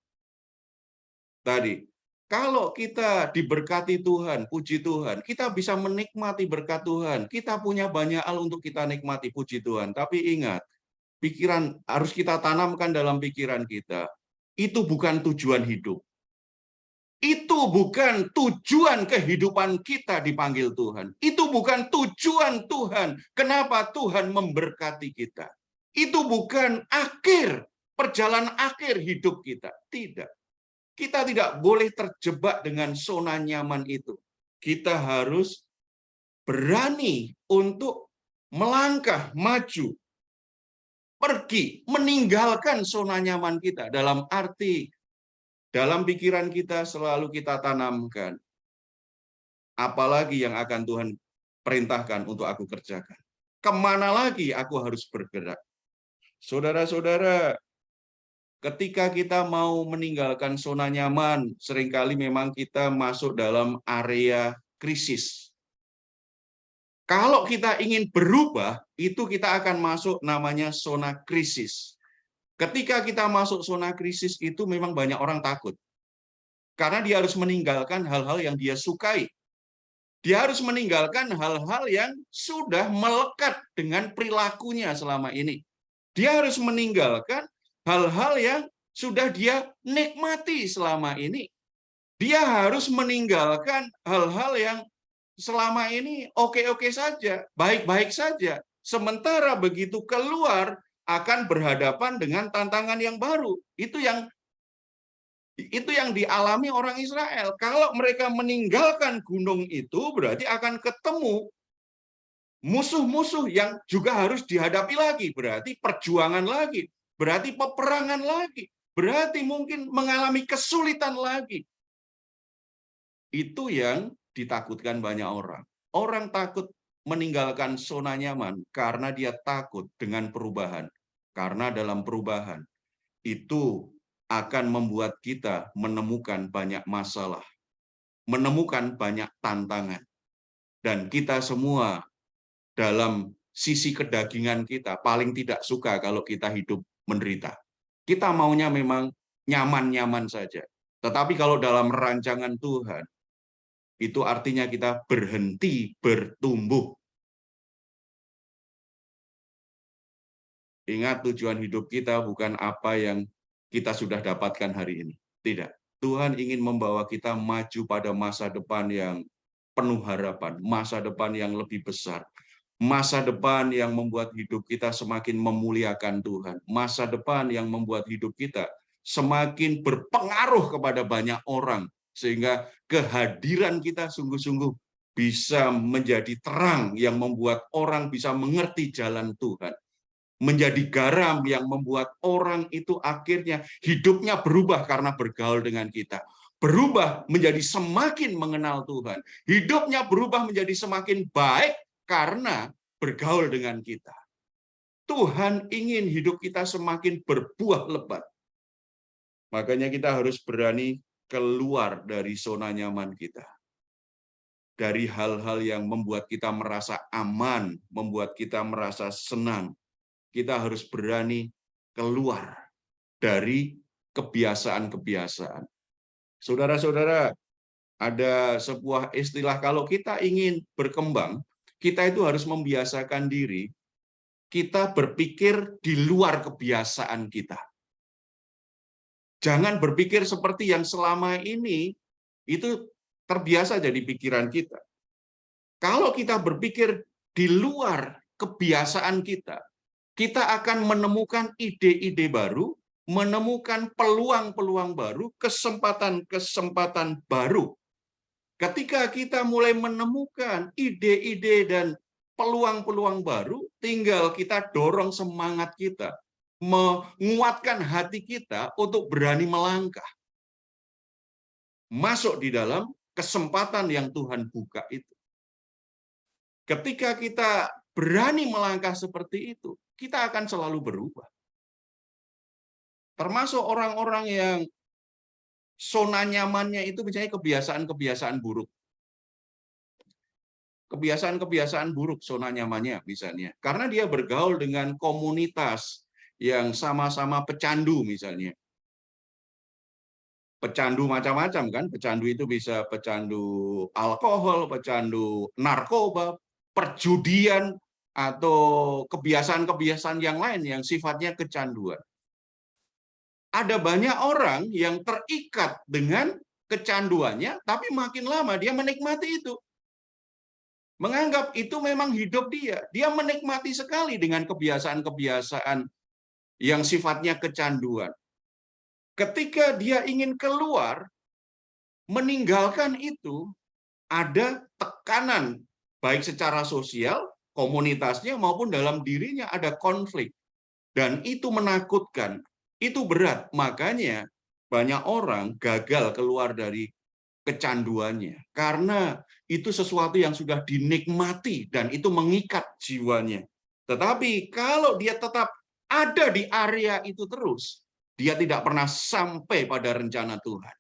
Tadi, kalau kita diberkati Tuhan, puji Tuhan, kita bisa menikmati berkat Tuhan. Kita punya banyak hal untuk kita nikmati, puji Tuhan. Tapi ingat, pikiran harus kita tanamkan dalam pikiran kita. Itu bukan tujuan hidup. Itu bukan tujuan kehidupan kita dipanggil Tuhan. Itu bukan tujuan Tuhan. Kenapa Tuhan memberkati kita? Itu bukan perjalanan akhir hidup kita. Tidak. Kita tidak boleh terjebak dengan zona nyaman itu. Kita harus berani untuk melangkah maju, pergi, meninggalkan zona nyaman kita. Dalam arti, dalam pikiran kita selalu kita tanamkan, apalagi yang akan Tuhan perintahkan untuk aku kerjakan. Kemana lagi aku harus bergerak? Saudara-saudara, ketika kita mau meninggalkan zona nyaman, seringkali memang kita masuk dalam area krisis. Kalau kita ingin berubah, itu kita akan masuk namanya zona krisis. Ketika kita masuk zona krisis itu memang banyak orang takut. Karena dia harus meninggalkan hal-hal yang dia sukai. Dia harus meninggalkan hal-hal yang sudah melekat dengan perilakunya selama ini. Dia harus meninggalkan hal-hal yang sudah dia nikmati selama ini. Dia harus meninggalkan hal-hal yang selama ini oke-oke saja, baik-baik saja. Sementara begitu keluar akan berhadapan dengan tantangan yang baru. Itu yang dialami orang Israel. Kalau mereka meninggalkan gunung itu, berarti akan ketemu musuh-musuh yang juga harus dihadapi lagi. Berarti perjuangan lagi. Berarti peperangan lagi. Berarti mungkin mengalami kesulitan lagi. Itu yang ditakutkan banyak orang. Orang takut meninggalkan zona nyaman karena dia takut dengan perubahan. Karena dalam perubahan itu akan membuat kita menemukan banyak masalah, menemukan banyak tantangan. Dan kita semua dalam sisi kedagingan kita paling tidak suka kalau kita hidup menderita. Kita maunya memang nyaman-nyaman saja. Tetapi kalau dalam rancangan Tuhan, itu artinya kita berhenti bertumbuh. Ingat, tujuan hidup kita bukan apa yang kita sudah dapatkan hari ini. Tidak. Tuhan ingin membawa kita maju pada masa depan yang penuh harapan, masa depan yang lebih besar, masa depan yang membuat hidup kita semakin memuliakan Tuhan, masa depan yang membuat hidup kita semakin berpengaruh kepada banyak orang, sehingga kehadiran kita sungguh-sungguh bisa menjadi terang yang membuat orang bisa mengerti jalan Tuhan. Menjadi garam yang membuat orang itu akhirnya hidupnya berubah karena bergaul dengan kita. Berubah menjadi semakin mengenal Tuhan. Hidupnya berubah menjadi semakin baik karena bergaul dengan kita. Tuhan ingin hidup kita semakin berbuah lebat. Makanya kita harus berani keluar dari zona nyaman kita. Dari hal-hal yang membuat kita merasa aman, membuat kita merasa senang. Kita harus berani keluar dari kebiasaan-kebiasaan. Saudara-saudara, ada sebuah istilah, kalau kita ingin berkembang, kita itu harus membiasakan diri, kita berpikir di luar kebiasaan kita. Jangan berpikir seperti yang selama ini itu terbiasa jadi pikiran kita. Kalau kita berpikir di luar kebiasaan kita akan menemukan ide-ide baru, menemukan peluang-peluang baru, kesempatan-kesempatan baru. Ketika kita mulai menemukan ide-ide dan peluang-peluang baru, tinggal kita dorong semangat kita, menguatkan hati kita untuk berani melangkah. Masuk di dalam kesempatan yang Tuhan buka itu. Ketika kita berani melangkah seperti itu, kita akan selalu berubah. Termasuk orang-orang yang zona nyamannya itu misalnya kebiasaan-kebiasaan buruk. Kebiasaan-kebiasaan buruk zona nyamannya misalnya. Karena dia bergaul dengan komunitas yang sama-sama pecandu misalnya. pecandu macam-macam kan. Pecandu itu bisa pecandu alkohol, pecandu narkoba, perjudian, atau kebiasaan-kebiasaan yang lain yang sifatnya kecanduan. Ada banyak orang yang terikat dengan kecanduannya, tapi makin lama dia menikmati itu. Menganggap itu memang hidup dia. Dia menikmati sekali dengan kebiasaan-kebiasaan yang sifatnya kecanduan. Ketika dia ingin keluar, meninggalkan itu, ada tekanan, baik secara sosial, komunitasnya, maupun dalam dirinya ada konflik. Dan itu menakutkan, itu berat. Makanya banyak orang gagal keluar dari kecanduannya. Karena itu sesuatu yang sudah dinikmati dan itu mengikat jiwanya. Tetapi kalau dia tetap ada di area itu terus, dia tidak pernah sampai pada rencana Tuhan.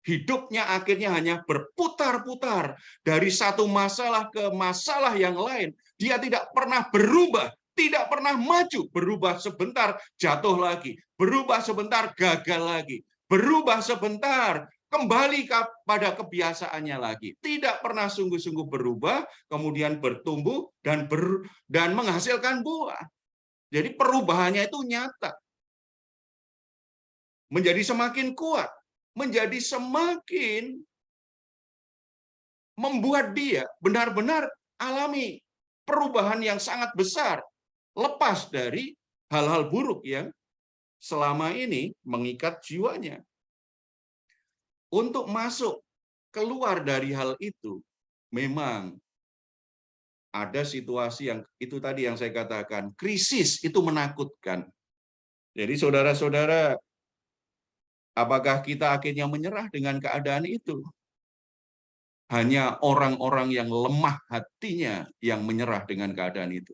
Hidupnya akhirnya hanya berputar-putar dari satu masalah ke masalah yang lain. Dia tidak pernah berubah, tidak pernah maju. Berubah sebentar, jatuh lagi. Berubah sebentar, gagal lagi. Berubah sebentar, kembali pada kebiasaannya lagi. Tidak pernah sungguh-sungguh berubah, kemudian bertumbuh dan menghasilkan buah. Jadi perubahannya itu nyata. Menjadi semakin kuat, menjadi semakin membuat dia benar-benar alami perubahan yang sangat besar, lepas dari hal-hal buruk yang selama ini mengikat jiwanya. Untuk masuk keluar dari hal itu, memang ada situasi yang itu tadi yang saya katakan, krisis itu menakutkan. Jadi saudara-saudara, apakah kita akhirnya menyerah dengan keadaan itu? Hanya orang-orang yang lemah hatinya yang menyerah dengan keadaan itu.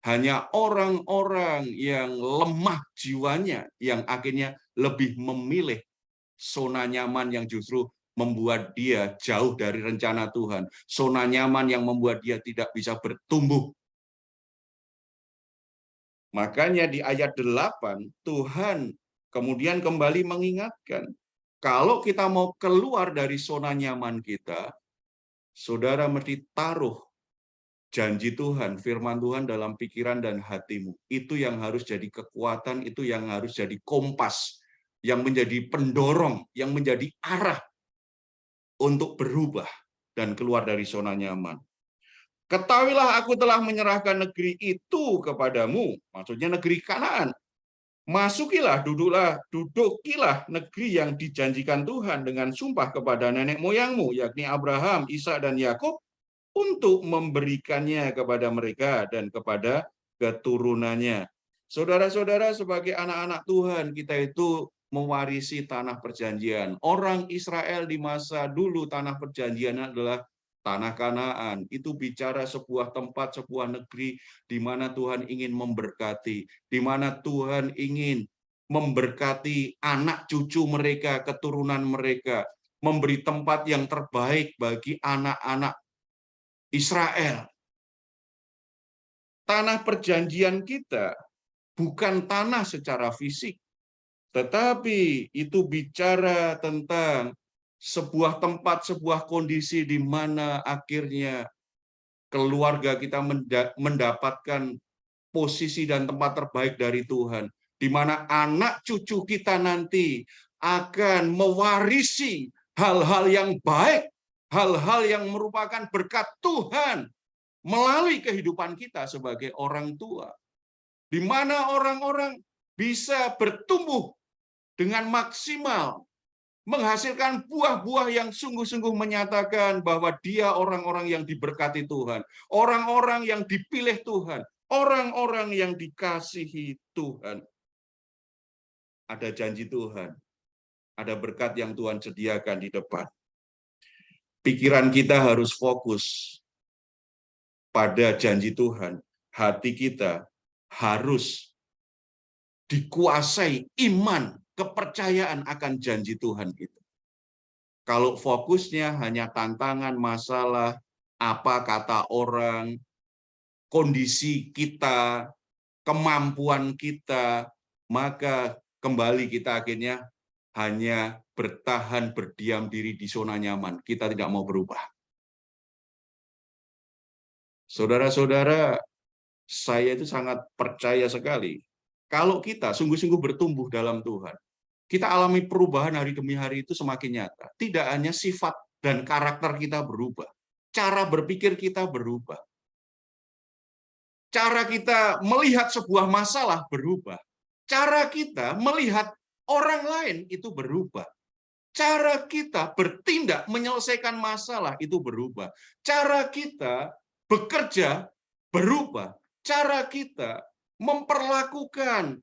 Hanya orang-orang yang lemah jiwanya yang akhirnya lebih memilih zona nyaman yang justru membuat dia jauh dari rencana Tuhan. Zona nyaman yang membuat dia tidak bisa bertumbuh. Makanya di ayat 8, Tuhan kemudian kembali mengingatkan, kalau kita mau keluar dari zona nyaman kita, saudara mesti taruh janji Tuhan, firman Tuhan dalam pikiran dan hatimu. Itu yang harus jadi kekuatan, itu yang harus jadi kompas, yang menjadi pendorong, yang menjadi arah untuk berubah dan keluar dari zona nyaman. Ketahuilah aku telah menyerahkan negeri itu kepadamu, maksudnya negeri Kanaan. Masukilah, dudukilah negeri yang dijanjikan Tuhan dengan sumpah kepada nenek moyangmu, yakni Abraham, Ishak, dan Yakub, untuk memberikannya kepada mereka dan kepada keturunannya. Saudara-saudara, sebagai anak-anak Tuhan, kita itu mewarisi tanah perjanjian. Orang Israel di masa dulu, tanah perjanjian adalah tanah Kanaan. Itu bicara sebuah tempat, sebuah negeri di mana Tuhan ingin memberkati, di mana Tuhan ingin memberkati anak cucu mereka, keturunan mereka, memberi tempat yang terbaik bagi anak-anak Israel. Tanah perjanjian kita bukan tanah secara fisik, tetapi itu bicara tentang sebuah tempat, sebuah kondisi di mana akhirnya keluarga kita mendapatkan posisi dan tempat terbaik dari Tuhan, di mana anak cucu kita nanti akan mewarisi hal-hal yang baik, hal-hal yang merupakan berkat Tuhan melalui kehidupan kita sebagai orang tua, di mana orang-orang bisa bertumbuh dengan maksimal, menghasilkan buah-buah yang sungguh-sungguh menyatakan bahwa dia orang-orang yang diberkati Tuhan, orang-orang yang dipilih Tuhan, orang-orang yang dikasihi Tuhan. Ada janji Tuhan, ada berkat yang Tuhan sediakan di depan. Pikiran kita harus fokus pada janji Tuhan. Hati kita harus dikuasai iman, kepercayaan akan janji Tuhan itu. Kalau fokusnya hanya tantangan, masalah, apa kata orang, kondisi kita, kemampuan kita, maka kembali kita akhirnya hanya bertahan, berdiam diri di zona nyaman. Kita tidak mau berubah. Saudara-saudara, saya itu sangat percaya sekali. Kalau kita sungguh-sungguh bertumbuh dalam Tuhan, kita alami perubahan hari demi hari itu semakin nyata. Tidak hanya sifat dan karakter kita berubah, cara berpikir kita berubah, cara kita melihat sebuah masalah berubah, cara kita melihat orang lain itu berubah, cara kita bertindak menyelesaikan masalah itu berubah, cara kita bekerja berubah, cara kita memperlakukan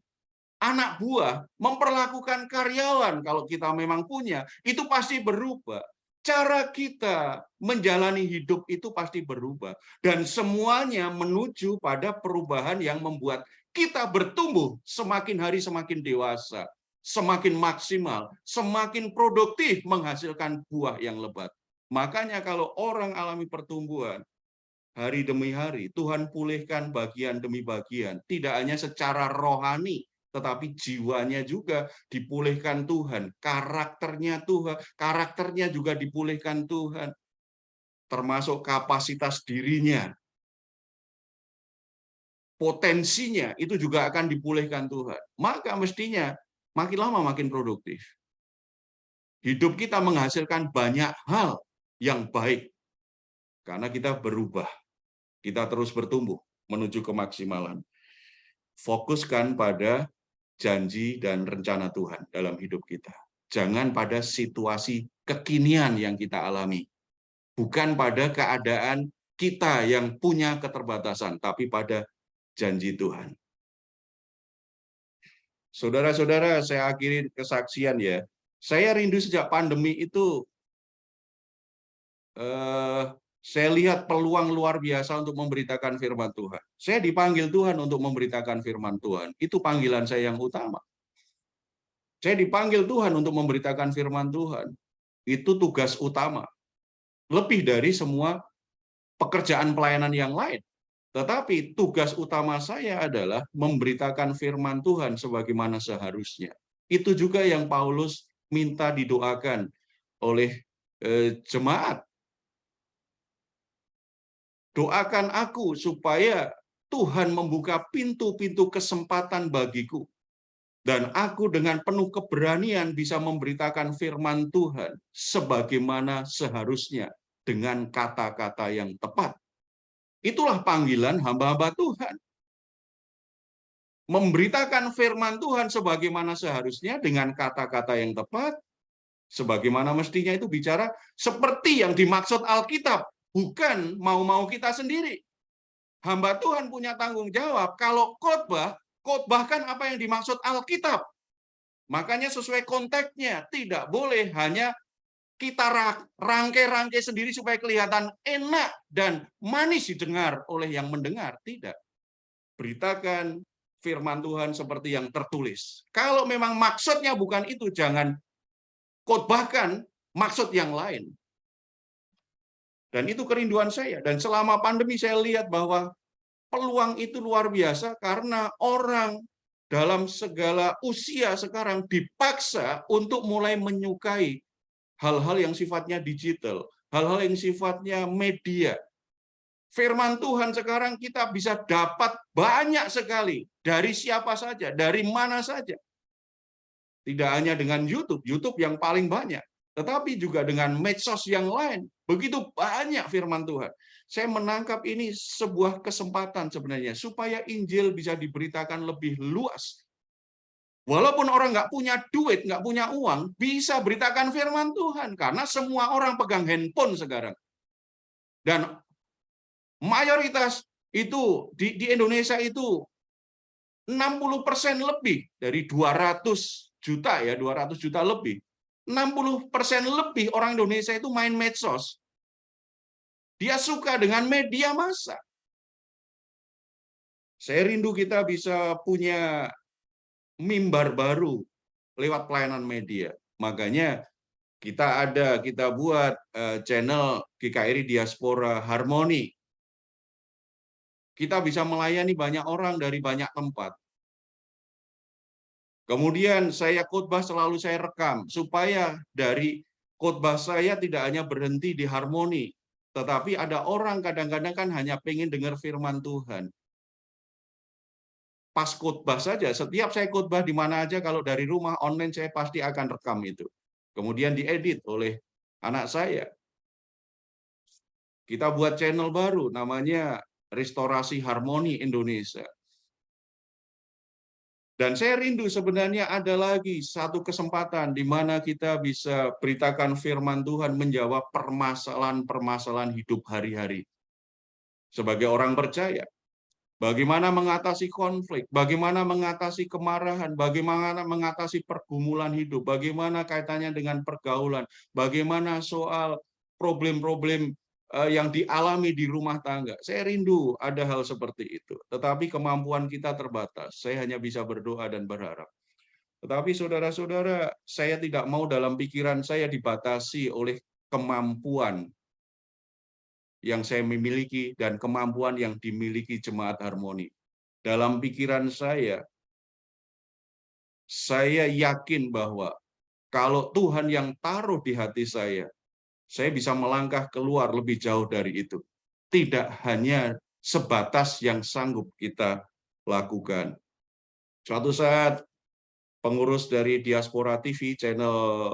anak buah, memperlakukan karyawan kalau kita memang punya, itu pasti berubah. Cara kita menjalani hidup itu pasti berubah. Dan semuanya menuju pada perubahan yang membuat kita bertumbuh semakin hari semakin dewasa, semakin maksimal, semakin produktif menghasilkan buah yang lebat. Makanya kalau orang alami pertumbuhan, hari demi hari, Tuhan pulihkan bagian demi bagian. Tidak hanya secara rohani, tetapi jiwanya juga dipulihkan Tuhan. Karakternya juga dipulihkan Tuhan. Termasuk kapasitas dirinya. Potensinya itu juga akan dipulihkan Tuhan. Maka mestinya makin lama makin produktif. Hidup kita menghasilkan banyak hal yang baik. Karena kita berubah. Kita terus bertumbuh menuju kemaksimalan. Fokuskan pada janji dan rencana Tuhan dalam hidup kita. Jangan pada situasi kekinian yang kita alami. Bukan pada keadaan kita yang punya keterbatasan, tapi pada janji Tuhan. Saudara-saudara, saya akhiri kesaksian ya. Saya rindu sejak pandemi itu, saya lihat peluang luar biasa untuk memberitakan firman Tuhan. Saya dipanggil Tuhan untuk memberitakan firman Tuhan. Itu panggilan saya yang utama. Saya dipanggil Tuhan untuk memberitakan firman Tuhan. Itu tugas utama. Lebih dari semua pekerjaan pelayanan yang lain. Tetapi tugas utama saya adalah memberitakan firman Tuhan sebagaimana seharusnya. Itu juga yang Paulus minta didoakan oleh jemaat. Doakan aku supaya Tuhan membuka pintu-pintu kesempatan bagiku. Dan aku dengan penuh keberanian bisa memberitakan firman Tuhan sebagaimana seharusnya dengan kata-kata yang tepat. Itulah panggilan hamba-hamba Tuhan. Memberitakan firman Tuhan sebagaimana seharusnya dengan kata-kata yang tepat, sebagaimana mestinya itu bicara seperti yang dimaksud Alkitab, bukan mau-mau kita sendiri. Hamba Tuhan punya tanggung jawab, kalau khotbah, khotbahkan apa yang dimaksud Alkitab. Makanya sesuai konteksnya, tidak boleh hanya kita rangkai-rangkai sendiri supaya kelihatan enak dan manis didengar oleh yang mendengar. Tidak. Beritakan firman Tuhan seperti yang tertulis. Kalau memang maksudnya bukan itu, jangan khotbahkan maksud yang lain. Dan itu kerinduan saya. Dan selama pandemi saya lihat bahwa peluang itu luar biasa karena orang dalam segala usia sekarang dipaksa untuk mulai menyukai hal-hal yang sifatnya digital, hal-hal yang sifatnya media. Firman Tuhan sekarang kita bisa dapat banyak sekali dari siapa saja, dari mana saja. Tidak hanya dengan YouTube yang paling banyak, tetapi juga dengan medsos yang lain. Begitu banyak firman Tuhan. Saya menangkap ini sebuah kesempatan sebenarnya supaya Injil bisa diberitakan lebih luas. Walaupun orang nggak punya duit, nggak punya uang, bisa beritakan firman Tuhan karena semua orang pegang handphone sekarang. Dan mayoritas itu di Indonesia itu 60% lebih dari 200 juta ya, 200 juta lebih. 60% lebih orang Indonesia itu main medsos. Dia suka dengan media massa. Saya rindu kita bisa punya mimbar baru lewat pelayanan media. Makanya kita buat channel GKRI Diaspora Harmoni. Kita bisa melayani banyak orang dari banyak tempat. Kemudian saya khotbah selalu saya rekam, supaya dari khotbah saya tidak hanya berhenti di harmoni, tetapi ada orang kadang-kadang kan hanya pengen dengar firman Tuhan. Pas khotbah saja, setiap saya khotbah di mana aja, kalau dari rumah online saya pasti akan rekam itu. Kemudian diedit oleh anak saya. Kita buat channel baru namanya Restorasi Harmoni Indonesia. Dan saya rindu sebenarnya ada lagi satu kesempatan di mana kita bisa beritakan firman Tuhan, menjawab permasalahan-permasalahan hidup hari-hari. Sebagai orang percaya, bagaimana mengatasi konflik, bagaimana mengatasi kemarahan, bagaimana mengatasi pergumulan hidup, bagaimana kaitannya dengan pergaulan, bagaimana soal problem-problem yang dialami di rumah tangga. Saya rindu ada hal seperti itu. Tetapi kemampuan kita terbatas. Saya hanya bisa berdoa dan berharap. Tetapi saudara-saudara, saya tidak mau dalam pikiran saya dibatasi oleh kemampuan yang saya memiliki dan kemampuan yang dimiliki Jemaat Harmoni. Dalam pikiran saya yakin bahwa kalau Tuhan yang taruh di hati saya bisa melangkah keluar lebih jauh dari itu. Tidak hanya sebatas yang sanggup kita lakukan. Suatu saat pengurus dari Diaspora TV, channel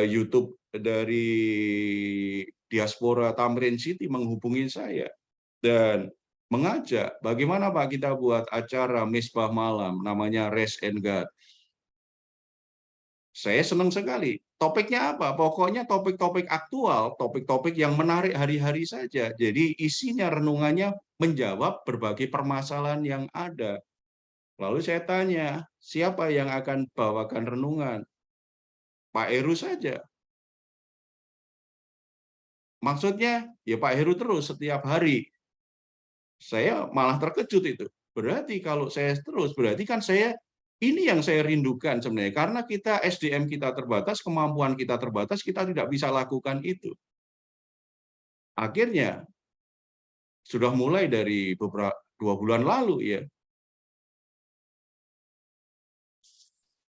YouTube dari Diaspora Tamrin City menghubungi saya dan mengajak, bagaimana Pak kita buat acara misbah malam namanya Rest and God. Saya senang sekali. Topiknya apa? Pokoknya topik-topik aktual, topik-topik yang menarik hari-hari saja. Jadi isinya, renungannya menjawab berbagai permasalahan yang ada. Lalu saya tanya, siapa yang akan bawakan renungan? Pak Heru saja. Maksudnya, ya Pak Heru terus setiap hari. Saya malah terkejut itu. Berarti kalau saya terus, berarti kan ini yang saya rindukan sebenarnya. Karena kita SDM kita terbatas, kemampuan kita terbatas, kita tidak bisa lakukan itu. Akhirnya, sudah mulai dari 2 bulan lalu ya,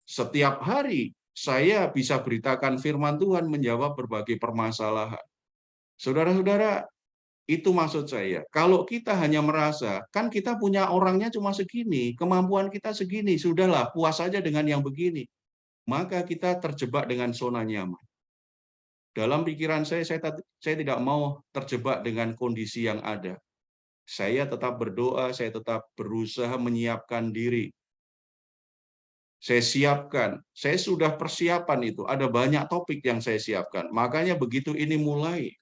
setiap hari saya bisa beritakan firman Tuhan, menjawab berbagai permasalahan. Saudara-saudara, itu maksud saya. Kalau kita hanya merasa, kan kita punya orangnya cuma segini, kemampuan kita segini, sudahlah puas saja dengan yang begini. Maka kita terjebak dengan zona nyaman. Dalam pikiran saya tidak mau terjebak dengan kondisi yang ada. Saya tetap berdoa, saya tetap berusaha menyiapkan diri. Saya siapkan, saya sudah persiapan itu, ada banyak topik yang saya siapkan. Makanya begitu ini mulai,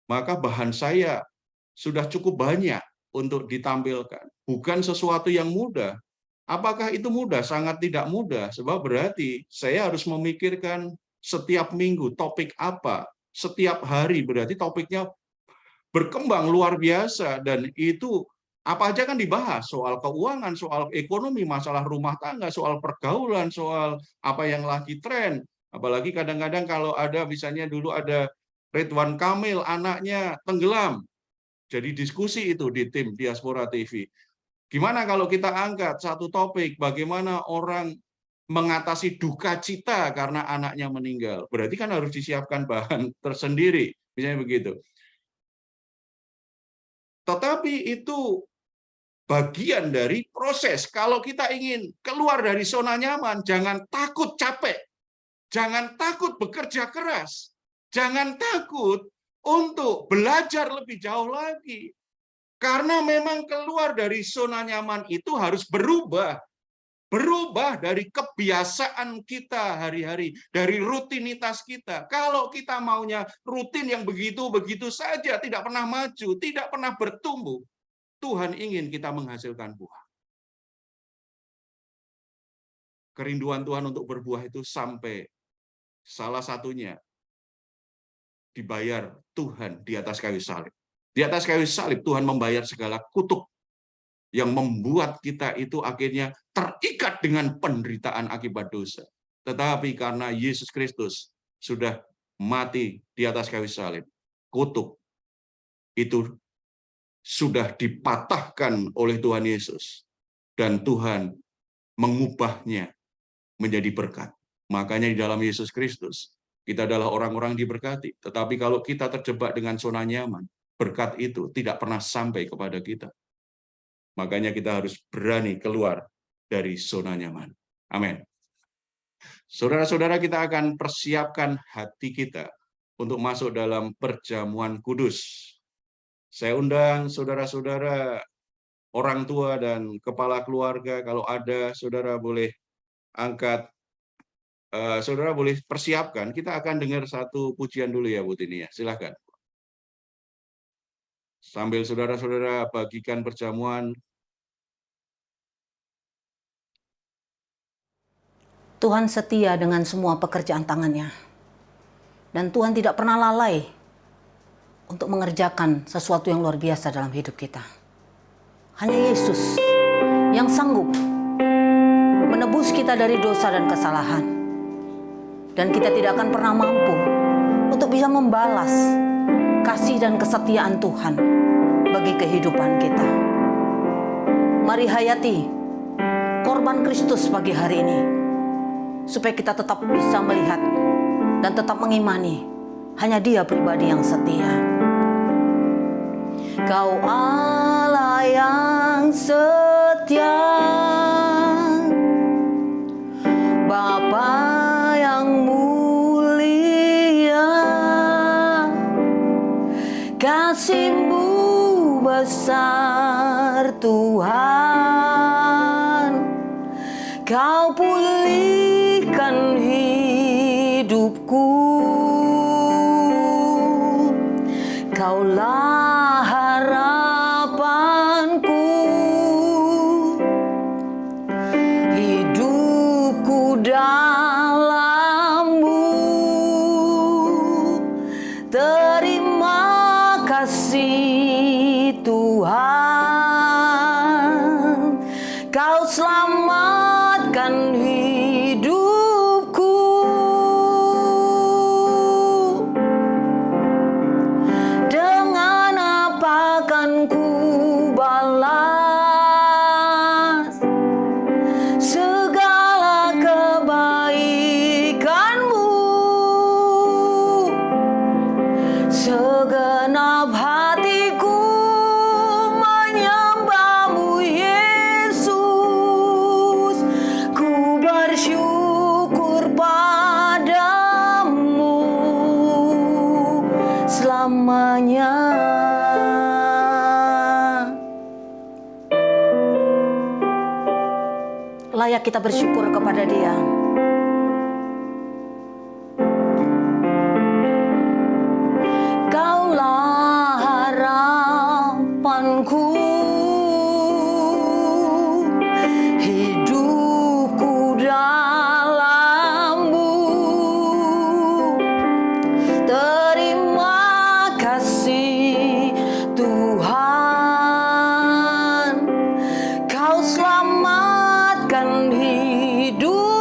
maka bahan saya sudah cukup banyak untuk ditampilkan. Bukan sesuatu yang mudah. Apakah itu mudah? Sangat tidak mudah. Sebab berarti saya harus memikirkan setiap minggu topik apa. Setiap hari berarti topiknya berkembang luar biasa. Dan itu apa aja kan dibahas. Soal keuangan, soal ekonomi, masalah rumah tangga, soal pergaulan, soal apa yang lagi tren. Apalagi kadang-kadang kalau ada, misalnya dulu ada Ridwan Kamil, anaknya tenggelam. Jadi diskusi itu di tim Diaspora TV. Gimana kalau kita angkat satu topik, bagaimana orang mengatasi duka cita karena anaknya meninggal. Berarti kan harus disiapkan bahan tersendiri, misalnya begitu. Tetapi itu bagian dari proses. Kalau kita ingin keluar dari zona nyaman, jangan takut capek. Jangan takut bekerja keras. Jangan takut untuk belajar lebih jauh lagi. Karena memang keluar dari zona nyaman itu harus berubah. Berubah dari kebiasaan kita hari-hari, dari rutinitas kita. Kalau kita maunya rutin yang begitu-begitu saja, tidak pernah maju, tidak pernah bertumbuh, Tuhan ingin kita menghasilkan buah. Kerinduan Tuhan untuk berbuah itu sampai salah satunya dibayar Tuhan di atas kayu salib. Di atas kayu salib Tuhan membayar segala kutuk yang membuat kita itu akhirnya terikat dengan penderitaan akibat dosa. Tetapi karena Yesus Kristus sudah mati di atas kayu salib, kutuk itu sudah dipatahkan oleh Tuhan Yesus. Dan Tuhan mengubahnya menjadi berkat. Makanya di dalam Yesus Kristus, kita adalah orang-orang diberkati. Tetapi kalau kita terjebak dengan zona nyaman, berkat itu tidak pernah sampai kepada kita. Makanya kita harus berani keluar dari zona nyaman. Amin. Saudara-saudara, kita akan persiapkan hati kita untuk masuk dalam perjamuan kudus. Saya undang saudara-saudara, orang tua dan kepala keluarga, kalau ada, saudara boleh angkat, saudara boleh persiapkan. Kita akan dengar satu pujian dulu ya, Bu Tini ya. Silakan. Sambil saudara-saudara bagikan perjamuan. Tuhan setia dengan semua pekerjaan tangannya. Dan Tuhan tidak pernah lalai untuk mengerjakan sesuatu yang luar biasa dalam hidup kita. Hanya Yesus yang sanggup menebus kita dari dosa dan kesalahan. Dan kita tidak akan pernah mampu untuk bisa membalas kasih dan kesetiaan Tuhan bagi kehidupan kita. Mari hayati korban Kristus pagi hari ini, supaya kita tetap bisa melihat dan tetap mengimani hanya Dia pribadi yang setia. Kau Allah yang setia, Bapa yang mulia, kasih-Mu besar Tuhan. Kau pulihkan hidupku, Kaulah harapanku, hidupku dalam-Mu. Terima kasih Tuhan, Kau selamatkan hidupku. Dengan apa kan ku balas segala kebaikan-Mu? Segenap hatiku menyembah-Mu Yesus, ku bersyukur padamu selamanya. Layak kita bersyukur kepada Dia. Kaulah harapanku, hidupku dalam-Mu. Terima kasih Tuhan, Kau selamatkan hidupku.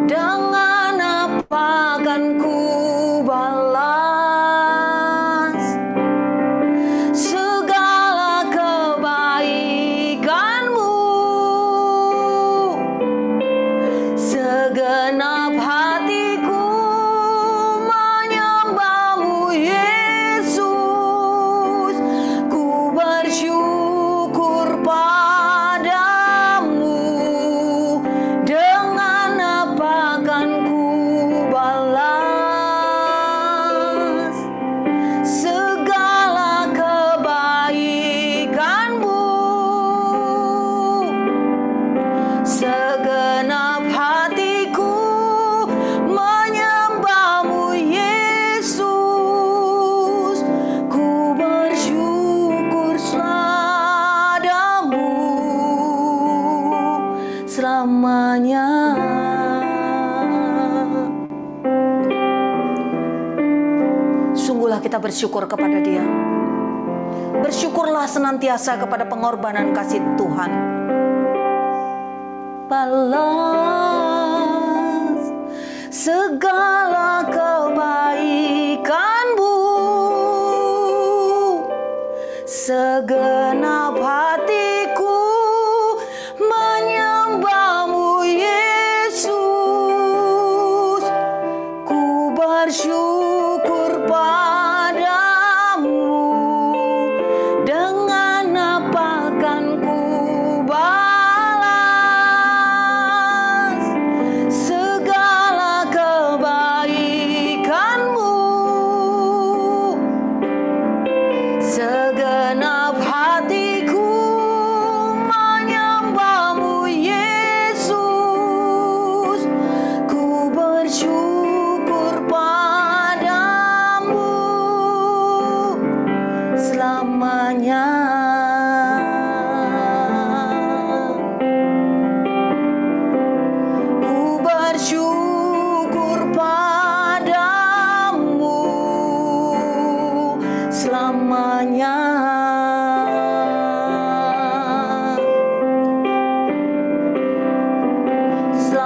Dengan apa kan ku balas segala kebaikan-Mu? Segenap hatiku menyembah-Mu Yesus, ku bersyukur padamu. Dengan apa kan ku balas segala kebaikan-Mu? Segenap hatiku menyembah-Mu Yesus, ku bersyukur seladamu selamanya. Sungguhlah kita bersyukur kepada Dia. Bersyukurlah senantiasa kepada pengorbanan kasih Tuhan. Balas segala kebaikan-Mu, segenap hati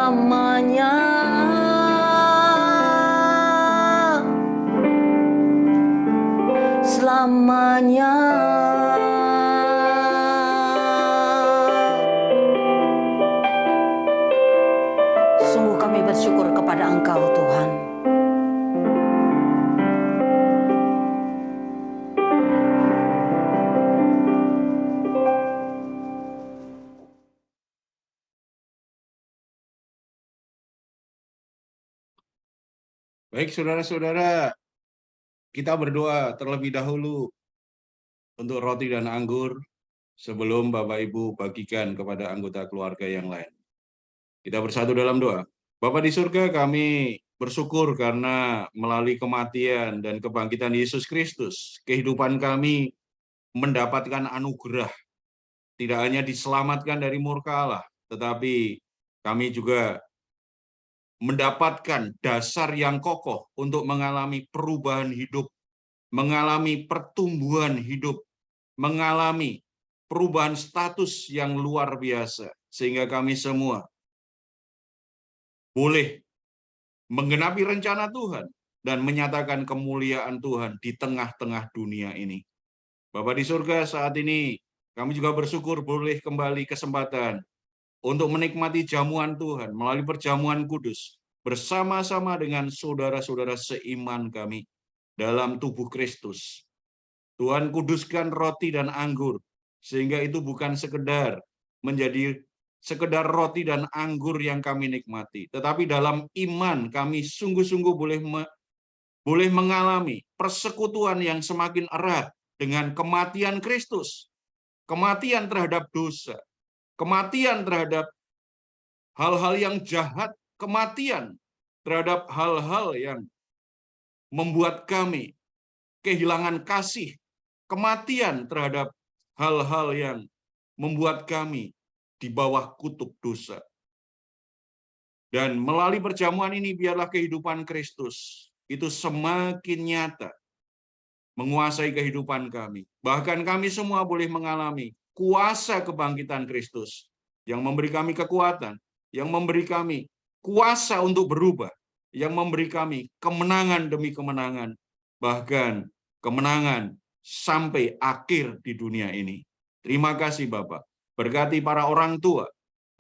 selamanya. Selamanya. Sungguh kami bersyukur kepada Engkau, Tuhan. Baik, saudara-saudara, kita berdoa terlebih dahulu untuk roti dan anggur sebelum Bapak Ibu bagikan kepada anggota keluarga yang lain. Kita bersatu dalam doa. Bapa di surga, kami bersyukur karena melalui kematian dan kebangkitan Yesus Kristus, kehidupan kami mendapatkan anugerah, tidak hanya diselamatkan dari murka Allah, tetapi kami juga mendapatkan dasar yang kokoh untuk mengalami perubahan hidup, mengalami pertumbuhan hidup, mengalami perubahan status yang luar biasa, sehingga kami semua boleh menggenapi rencana Tuhan dan menyatakan kemuliaan Tuhan di tengah-tengah dunia ini. Bapa di surga, saat ini kami juga bersyukur boleh kembali kesempatan untuk menikmati jamuan Tuhan melalui perjamuan kudus bersama-sama dengan saudara-saudara seiman kami dalam tubuh Kristus. Tuhan kuduskan roti dan anggur, sehingga itu bukan sekedar menjadi sekedar roti dan anggur yang kami nikmati, tetapi dalam iman kami sungguh-sungguh boleh mengalami persekutuan yang semakin erat dengan kematian Kristus, kematian terhadap dosa, kematian terhadap hal-hal yang jahat, kematian terhadap hal-hal yang membuat kami kehilangan kasih, kematian terhadap hal-hal yang membuat kami di bawah kutuk dosa. Dan melalui perjamuan ini biarlah kehidupan Kristus itu semakin nyata menguasai kehidupan kami. Bahkan kami semua boleh mengalami kuasa kebangkitan Kristus yang memberi kami kekuatan, yang memberi kami kuasa untuk berubah, yang memberi kami kemenangan demi kemenangan, bahkan kemenangan sampai akhir di dunia ini. Terima kasih Bapak. Berkati para orang tua,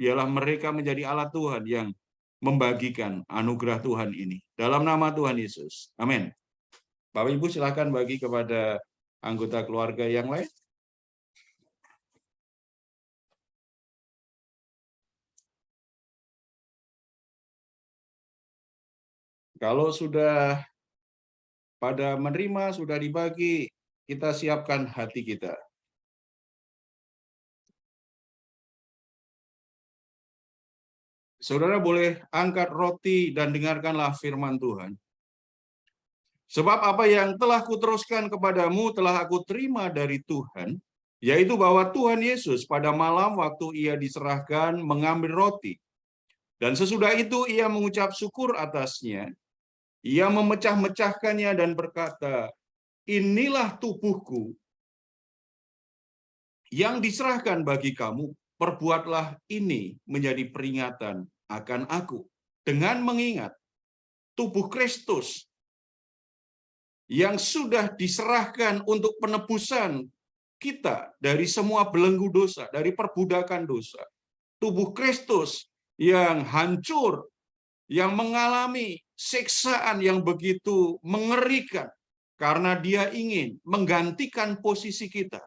biarlah mereka menjadi alat Tuhan yang membagikan anugerah Tuhan ini. Dalam nama Tuhan Yesus. Amin. Bapak Ibu silakan bagi kepada anggota keluarga yang lain. Kalau sudah pada menerima, sudah dibagi, kita siapkan hati kita. Saudara boleh angkat roti dan dengarkanlah firman Tuhan. Sebab apa yang telah kuteruskan kepadamu telah aku terima dari Tuhan, yaitu bahwa Tuhan Yesus pada malam waktu ia diserahkan mengambil roti. Dan sesudah itu ia mengucap syukur atasnya, ia memecah-mecahkannya dan berkata, inilah tubuhku yang diserahkan bagi kamu, perbuatlah ini menjadi peringatan akan aku. Dengan mengingat tubuh Kristus yang sudah diserahkan untuk penebusan kita dari semua belenggu dosa, dari perbudakan dosa. Tubuh Kristus yang hancur, yang mengalami siksaan yang begitu mengerikan, karena dia ingin menggantikan posisi kita,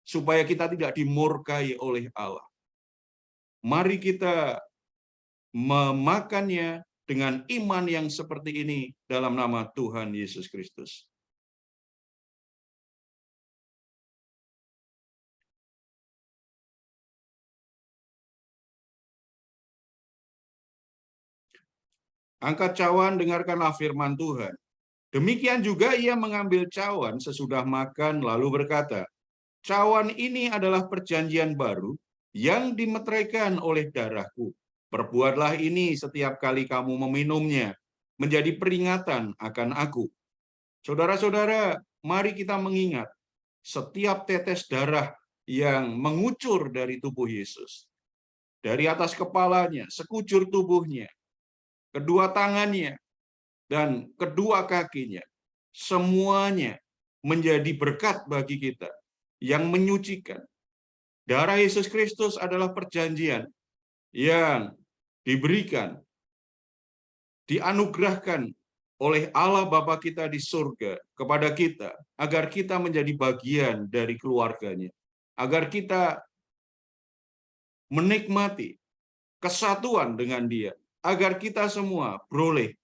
supaya kita tidak dimurkai oleh Allah. Mari kita memakannya dengan iman yang seperti ini dalam nama Tuhan Yesus Kristus. Angkat cawan, dengarkanlah firman Tuhan. Demikian juga ia mengambil cawan sesudah makan lalu berkata, cawan ini adalah perjanjian baru yang dimeteraikan oleh darahku. Perbuatlah ini setiap kali kamu meminumnya, menjadi peringatan akan aku. Saudara-saudara, mari kita mengingat setiap tetes darah yang mengucur dari tubuh Yesus. dari atas kepalanya, sekujur tubuhnya, kedua tangannya, dan kedua kakinya, semuanya menjadi berkat bagi kita yang menyucikan. Darah Yesus Kristus adalah perjanjian yang diberikan, dianugerahkan oleh Allah Bapa kita di surga kepada kita, agar kita menjadi bagian dari keluarganya, agar kita menikmati kesatuan dengan Dia, agar kita semua beroleh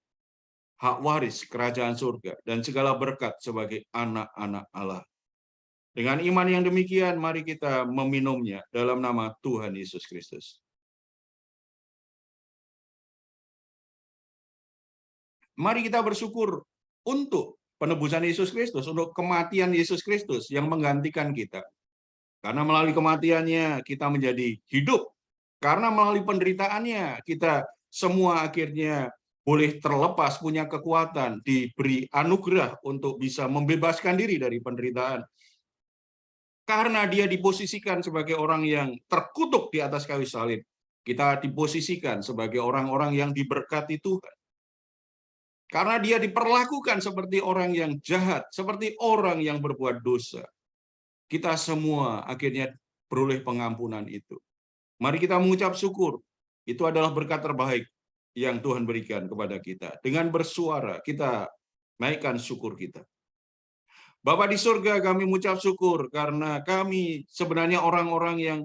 hak waris kerajaan surga dan segala berkat sebagai anak-anak Allah. Dengan iman yang demikian, mari kita meminumnya dalam nama Tuhan Yesus Kristus. Mari kita bersyukur untuk penebusan Yesus Kristus, untuk kematian Yesus Kristus yang menggantikan kita. Karena melalui kematiannya kita menjadi hidup. Karena melalui penderitaannya kita semua akhirnya boleh terlepas, punya kekuatan, diberi anugerah untuk bisa membebaskan diri dari penderitaan. Karena dia diposisikan sebagai orang yang terkutuk di atas kayu salib, kita diposisikan sebagai orang-orang yang diberkati Tuhan. Karena dia diperlakukan seperti orang yang jahat, seperti orang yang berbuat dosa, kita semua akhirnya beroleh pengampunan itu. Mari kita mengucap syukur. Itu adalah berkat terbaik yang Tuhan berikan kepada kita. Dengan bersuara, kita naikkan syukur kita. Bapa di surga, kami mengucap syukur karena kami sebenarnya orang-orang yang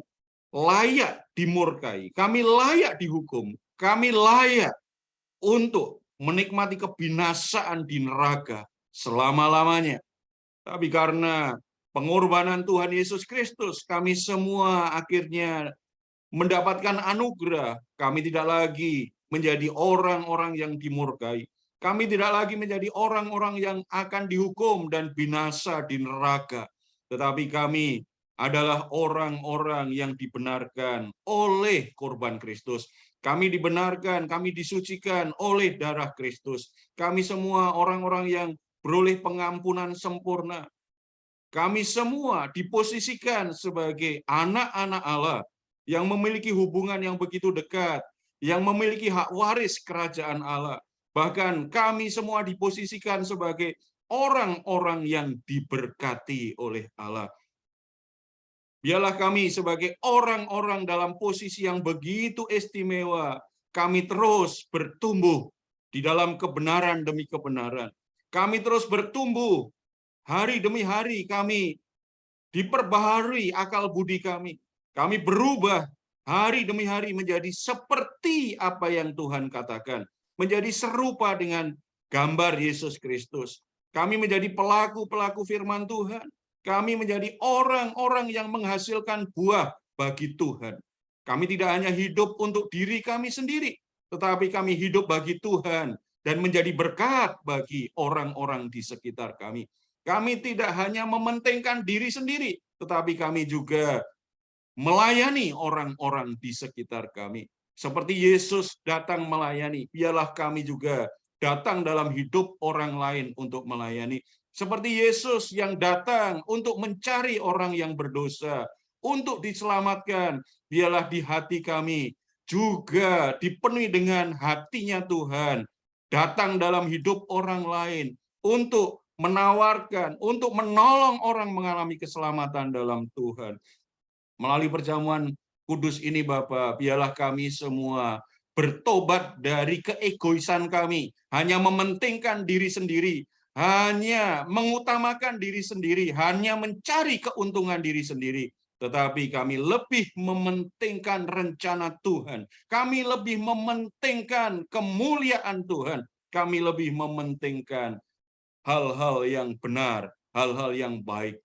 layak dimurkai. Kami layak dihukum. Kami layak untuk menikmati kebinasaan di neraka selama-lamanya. Tapi karena pengorbanan Tuhan Yesus Kristus, kami semua akhirnya mendapatkan anugerah. Kami tidak lagi menjadi orang-orang yang dimurkai. Kami tidak lagi menjadi orang-orang yang akan dihukum dan binasa di neraka. Tetapi kami adalah orang-orang yang dibenarkan oleh korban Kristus. Kami dibenarkan, kami disucikan oleh darah Kristus. Kami semua orang-orang yang beroleh pengampunan sempurna. Kami semua diposisikan sebagai anak-anak Allah yang memiliki hubungan yang begitu dekat, yang memiliki hak waris kerajaan Allah. Bahkan kami semua diposisikan sebagai orang-orang yang diberkati oleh Allah. Biarlah kami sebagai orang-orang dalam posisi yang begitu istimewa, kami terus bertumbuh di dalam kebenaran demi kebenaran. Kami terus bertumbuh hari demi hari, kami diperbaharui akal budi kami. Kami berubah hari demi hari menjadi seperti apa yang Tuhan katakan. Menjadi serupa dengan gambar Yesus Kristus. Kami menjadi pelaku-pelaku firman Tuhan. Kami menjadi orang-orang yang menghasilkan buah bagi Tuhan. Kami tidak hanya hidup untuk diri kami sendiri, tetapi kami hidup bagi Tuhan dan menjadi berkat bagi orang-orang di sekitar kami. Kami tidak hanya mementingkan diri sendiri, tetapi kami juga melayani orang-orang di sekitar kami. Seperti Yesus datang melayani, biarlah kami juga datang dalam hidup orang lain untuk melayani. Seperti Yesus yang datang untuk mencari orang yang berdosa, untuk diselamatkan, biarlah di hati kami juga dipenuhi dengan hatinya Tuhan, datang dalam hidup orang lain untuk menawarkan, untuk menolong orang mengalami keselamatan dalam Tuhan. Melalui perjamuan kudus ini Bapa, biarlah kami semua bertobat dari keegoisan kami, hanya mementingkan diri sendiri, hanya mengutamakan diri sendiri, hanya mencari keuntungan diri sendiri. Tetapi kami lebih mementingkan rencana Tuhan. Kami lebih mementingkan kemuliaan Tuhan. Kami lebih mementingkan hal-hal yang benar, hal-hal yang baik,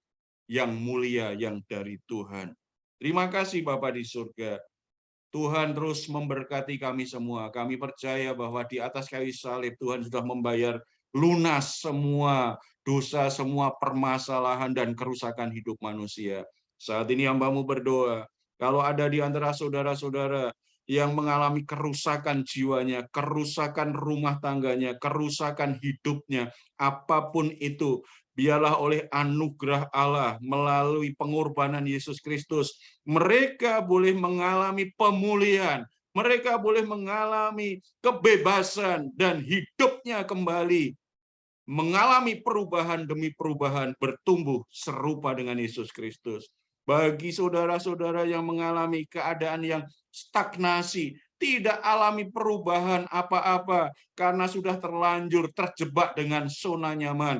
yang mulia, yang dari Tuhan. Terima kasih Bapa di surga. Tuhan terus memberkati kami semua. Kami percaya bahwa di atas kayu salib Tuhan sudah membayar lunas semua dosa, semua permasalahan dan kerusakan hidup manusia. Saat ini hamba-Mu berdoa, kalau ada di antara saudara-saudara yang mengalami kerusakan jiwanya, kerusakan rumah tangganya, kerusakan hidupnya, apapun itu, biarlah oleh anugerah Allah melalui pengorbanan Yesus Kristus, mereka boleh mengalami pemulihan, mereka boleh mengalami kebebasan dan hidupnya kembali, mengalami perubahan demi perubahan, bertumbuh serupa dengan Yesus Kristus. Bagi saudara-saudara yang mengalami keadaan yang stagnasi, tidak alami perubahan apa-apa karena sudah terlanjur terjebak dengan zona nyaman,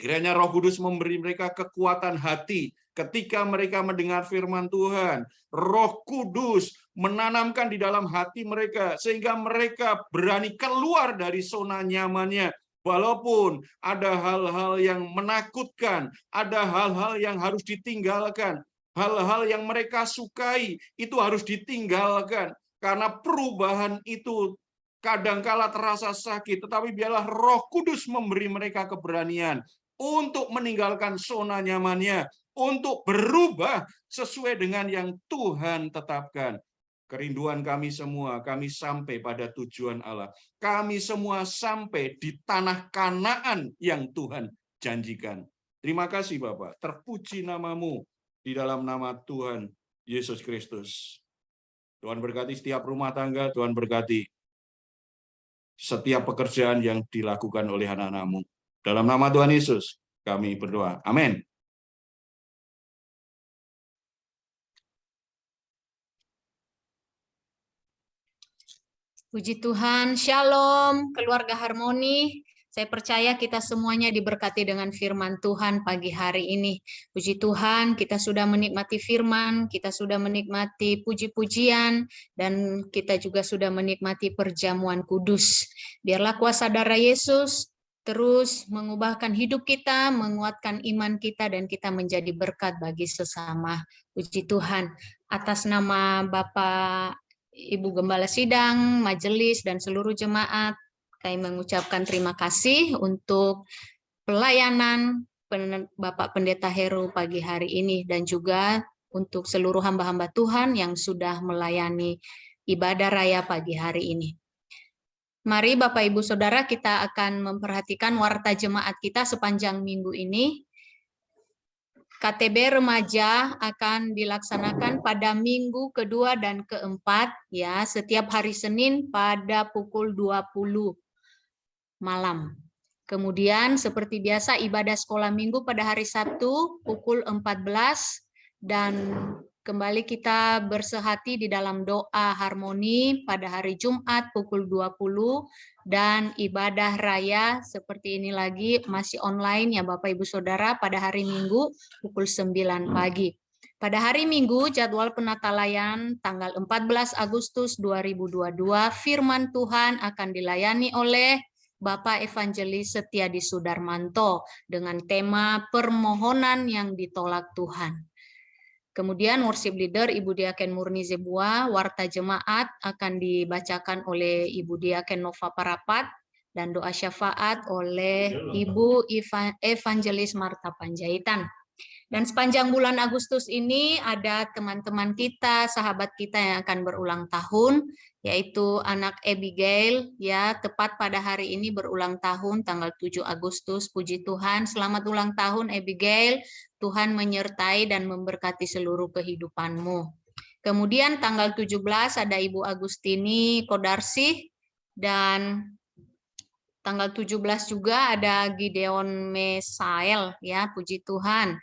kiranya Roh Kudus memberi mereka kekuatan hati ketika mereka mendengar firman Tuhan. Roh Kudus menanamkan di dalam hati mereka sehingga mereka berani keluar dari zona nyamannya. Walaupun ada hal-hal yang menakutkan, ada hal-hal yang harus ditinggalkan, hal-hal yang mereka sukai itu harus ditinggalkan. Karena perubahan itu kadangkala terasa sakit, tetapi biarlah Roh Kudus memberi mereka keberanian untuk meninggalkan zona nyamannya, untuk berubah sesuai dengan yang Tuhan tetapkan. Kerinduan kami semua, kami sampai pada tujuan Allah. Kami semua sampai di tanah Kanaan yang Tuhan janjikan. Terima kasih Bapak, terpuji namamu di dalam nama Tuhan Yesus Kristus. Tuhan berkati setiap rumah tangga, Tuhan berkati setiap pekerjaan yang dilakukan oleh anak-anak-Mu. Dalam nama Tuhan Yesus, kami berdoa. Amin. Puji Tuhan, Shalom, keluarga Harmoni. Saya percaya kita semuanya diberkati dengan firman Tuhan pagi hari ini. Puji Tuhan, kita sudah menikmati firman, kita sudah menikmati puji-pujian, dan kita juga sudah menikmati perjamuan kudus. Biarlah kuasa darah Yesus terus mengubahkan hidup kita, menguatkan iman kita, dan kita menjadi berkat bagi sesama. Puji Tuhan, atas nama Bapak Ibu Gembala Sidang, Majelis, dan seluruh jemaat, kami mengucapkan terima kasih untuk pelayanan Bapak Pendeta Heru pagi hari ini, dan juga untuk seluruh hamba-hamba Tuhan yang sudah melayani ibadah raya pagi hari ini. Mari Bapak Ibu Saudara, kita akan memperhatikan warta jemaat kita sepanjang minggu ini. KTB remaja akan dilaksanakan pada minggu kedua dan keempat, ya, setiap hari Senin pada pukul 20 malam. Kemudian seperti biasa ibadah sekolah minggu pada hari Sabtu pukul 14, dan kembali kita bersehati di dalam doa harmoni pada hari Jumat pukul 20, dan ibadah raya seperti ini lagi masih online ya Bapak Ibu Saudara pada hari Minggu pukul 9 pagi. Pada hari Minggu jadwal penatalayan tanggal 14 Agustus 2022 firman Tuhan akan dilayani oleh Bapak Evangelis Setiadi Sudarmanto dengan tema permohonan yang ditolak Tuhan. Kemudian worship leader Ibu Diaken Murni Zebua, warta jemaat akan dibacakan oleh Ibu Diaken Nova Parapat, dan doa syafaat oleh Ibu Evangelis Marta Panjaitan. Dan sepanjang bulan Agustus ini ada teman-teman kita, sahabat kita yang akan berulang tahun, yaitu anak Abigail, ya, tepat pada hari ini berulang tahun tanggal 7 Agustus. Puji Tuhan, selamat ulang tahun Abigail. Tuhan menyertai dan memberkati seluruh kehidupanmu. Kemudian tanggal 17 ada Ibu Agustini Kodarsih, dan tanggal 17 juga ada Gideon Mesael, ya, puji Tuhan.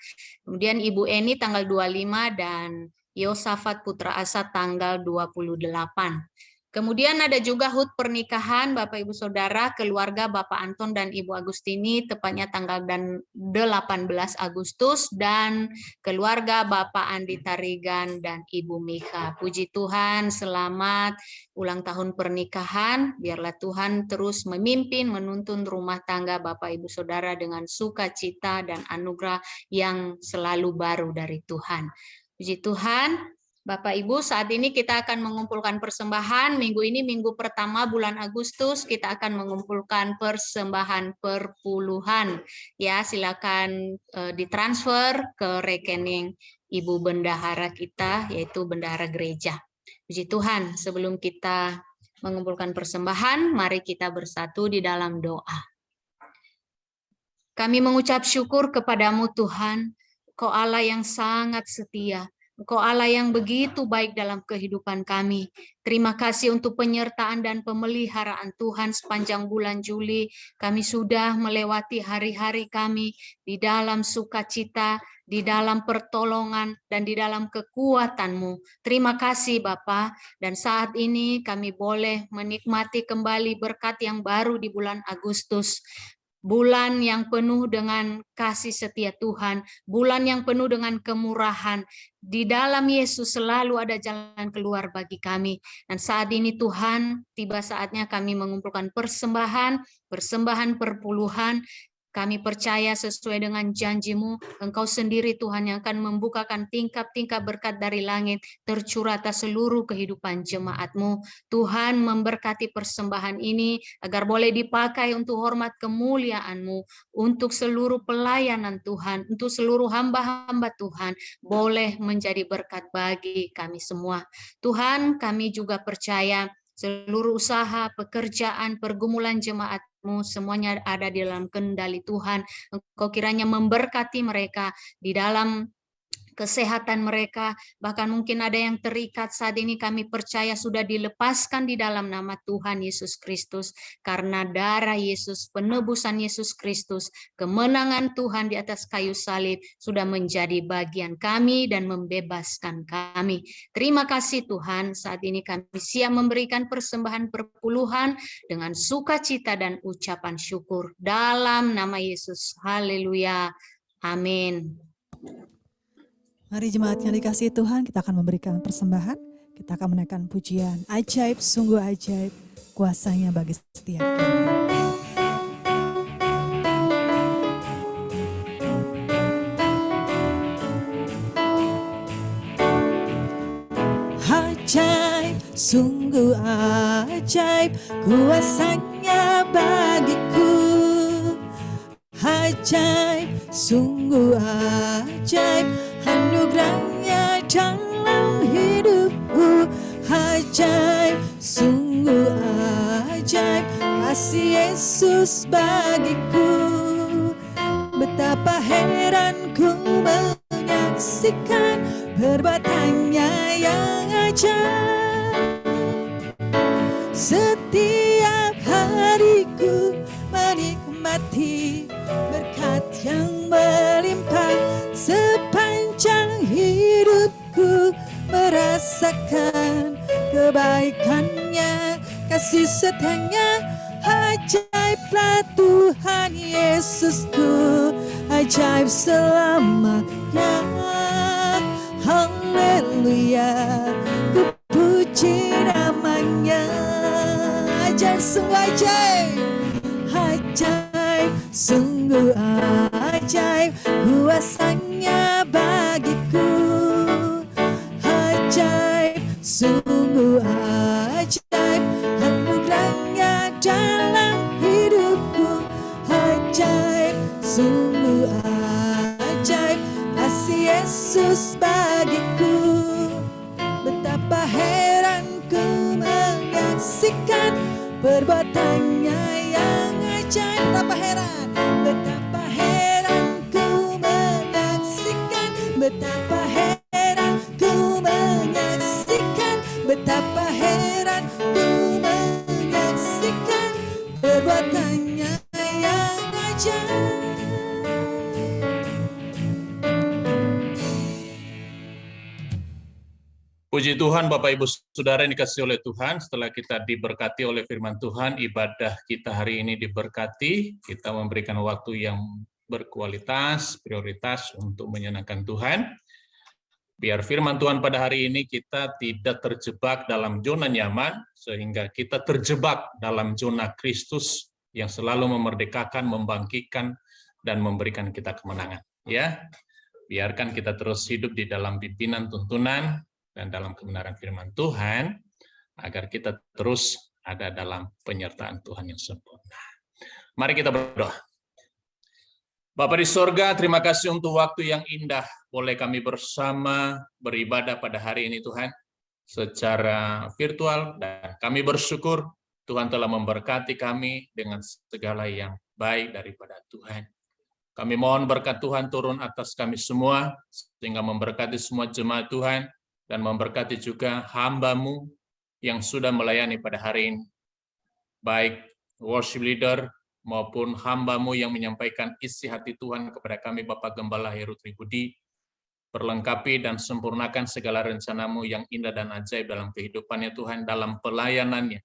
Kemudian Ibu Eni tanggal 25 dan Yosafat Putra Asad tanggal 28. Kemudian ada juga HUT pernikahan Bapak Ibu Saudara keluarga Bapak Anton dan Ibu Agustini tepatnya tanggal 18 Agustus, dan keluarga Bapak Andi Tarigan dan Ibu Mika. Puji Tuhan, selamat ulang tahun pernikahan. Biarlah Tuhan terus memimpin, menuntun rumah tangga Bapak Ibu Saudara dengan sukacita dan anugerah yang selalu baru dari Tuhan. Puji Tuhan. Bapak Ibu, saat ini kita akan mengumpulkan persembahan. Minggu ini minggu pertama bulan Agustus kita akan mengumpulkan persembahan perpuluhan. Ya, silakan ditransfer ke rekening Ibu Bendahara kita, yaitu Bendahara Gereja. Puji Tuhan, sebelum kita mengumpulkan persembahan, mari kita bersatu di dalam doa. Kami mengucap syukur kepadamu Tuhan, Engkau Allah yang sangat setia. Engkau Allah yang begitu baik dalam kehidupan kami. Terima kasih untuk penyertaan dan pemeliharaan Tuhan sepanjang bulan Juli. Kami sudah melewati hari-hari kami di dalam sukacita, di dalam pertolongan, dan di dalam kekuatan-Mu. Terima kasih Bapa. Dan saat ini kami boleh menikmati kembali berkat yang baru di bulan Agustus. Bulan yang penuh dengan kasih setia Tuhan, bulan yang penuh dengan kemurahan. Di dalam Yesus selalu ada jalan keluar bagi kami. Dan saat ini Tuhan, tiba saatnya kami mengumpulkan persembahan perpuluhan. Kami percaya sesuai dengan janji-Mu, Engkau sendiri Tuhan yang akan membukakan tingkap-tingkap berkat dari langit, tercurah atas seluruh kehidupan jemaat-Mu. Tuhan memberkati persembahan ini, agar boleh dipakai untuk hormat kemuliaan-Mu, untuk seluruh pelayanan Tuhan, untuk seluruh hamba-hamba Tuhan, boleh menjadi berkat bagi kami semua. Tuhan, kami juga percaya seluruh usaha, pekerjaan, pergumulan jemaat-Mu semuanya ada di dalam kendali Tuhan. Engkau kiranya memberkati mereka di dalam kesehatan mereka, bahkan mungkin ada yang terikat saat ini, kami percaya sudah dilepaskan di dalam nama Tuhan Yesus Kristus, karena darah Yesus, penebusan Yesus Kristus, kemenangan Tuhan di atas kayu salib sudah menjadi bagian kami dan membebaskan kami. Terima kasih Tuhan, saat ini kami siap memberikan persembahan perpuluhan dengan sukacita dan ucapan syukur dalam nama Yesus. Haleluya. Amin. Mari jemaat yang dikasihi Tuhan, kita akan memberikan persembahan. Kita akan menaikkan pujian. Ajaib, sungguh ajaib, kuasanya bagi setiap kami. Ajaib, sungguh ajaib, kuasanya bagiku. Ajaib, sungguh ajaib, anugerahnya dalam hidupku. Ajaib, sungguh ajaib, kasih Yesus bagiku. Betapa heran ku menyaksikan perbuatannya yang ajaib. Setiap hariku menikmati berkat yang melimpah, sepanjang hidupku merasakan kebaikannya, kasih setianya. Ajaiblah Tuhan Yesusku, ajaib selamanya. Haleluya, ku puji namanya. Ajaib, sungguh ajaib, ajaib, sungguh ajaib, kuasanya bagiku. Ajaib, sungguh ajaib, anugerahnya dalam hidupku. Ajaib, sungguh ajaib, kasih Yesus bagiku. Betapa heran ku menyaksikan perbuatannya yang ajaib. Betapa heran, betapa heran ku menyaksikan, betapa heran ku menyaksikan, betapa heran ku menyaksikan perbuatannya yang ajaib. Puji Tuhan, Bapak Ibu Saudara yang dikasihi oleh Tuhan, setelah kita diberkati oleh firman Tuhan, ibadah kita hari ini diberkati, kita memberikan waktu yang berkualitas, prioritas untuk menyenangkan Tuhan. Biar firman Tuhan pada hari ini kita tidak terjebak dalam zona nyaman, sehingga kita terjebak dalam zona Kristus yang selalu memerdekakan, membangkitkan, dan memberikan kita kemenangan. Ya, biarkan kita terus hidup di dalam pimpinan tuntunan, dan dalam kebenaran firman Tuhan, agar kita terus ada dalam penyertaan Tuhan yang sempurna. Mari kita berdoa. Bapa di sorga, terima kasih untuk waktu yang indah, boleh kami bersama beribadah pada hari ini Tuhan, secara virtual, dan kami bersyukur Tuhan telah memberkati kami dengan segala yang baik daripada Tuhan. Kami mohon berkat Tuhan turun atas kami semua, sehingga memberkati semua jemaat Tuhan, dan memberkati juga hamba-Mu yang sudah melayani pada hari ini. Baik worship leader maupun hamba-Mu yang menyampaikan isi hati Tuhan kepada kami, Bapak Gembala Heru Tribudi, perlengkapi dan sempurnakan segala rencana-Mu yang indah dan ajaib dalam kehidupannya Tuhan, dalam pelayanannya,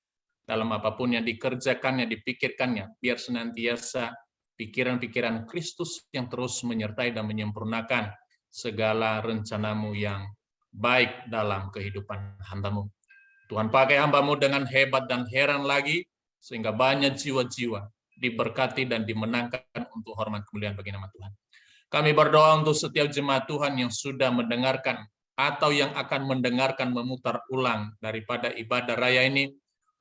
dalam apapun yang dikerjakannya, dipikirkannya, biar senantiasa pikiran-pikiran Kristus yang terus menyertai dan menyempurnakan segala rencana-Mu yang baik dalam kehidupan hamba-Mu. Tuhan pakai hamba-Mu dengan hebat dan heran lagi, sehingga banyak jiwa-jiwa diberkati dan dimenangkan untuk hormat kemuliaan bagi nama Tuhan. Kami berdoa untuk setiap jemaat Tuhan yang sudah mendengarkan atau yang akan mendengarkan memutar ulang daripada ibadah raya ini.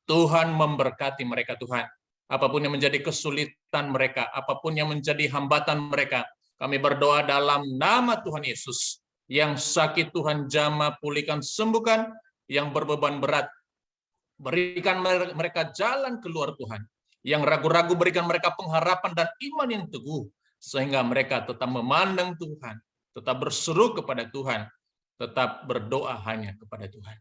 Tuhan memberkati mereka Tuhan. Apapun yang menjadi kesulitan mereka, apapun yang menjadi hambatan mereka, kami berdoa dalam nama Tuhan Yesus. Yang sakit Tuhan jamah, pulihkan, sembuhkan. Yang berbeban berat, berikan mereka jalan keluar Tuhan. Yang ragu-ragu, berikan mereka pengharapan dan iman yang teguh, sehingga mereka tetap memandang Tuhan, tetap berseru kepada Tuhan, tetap berdoa hanya kepada Tuhan.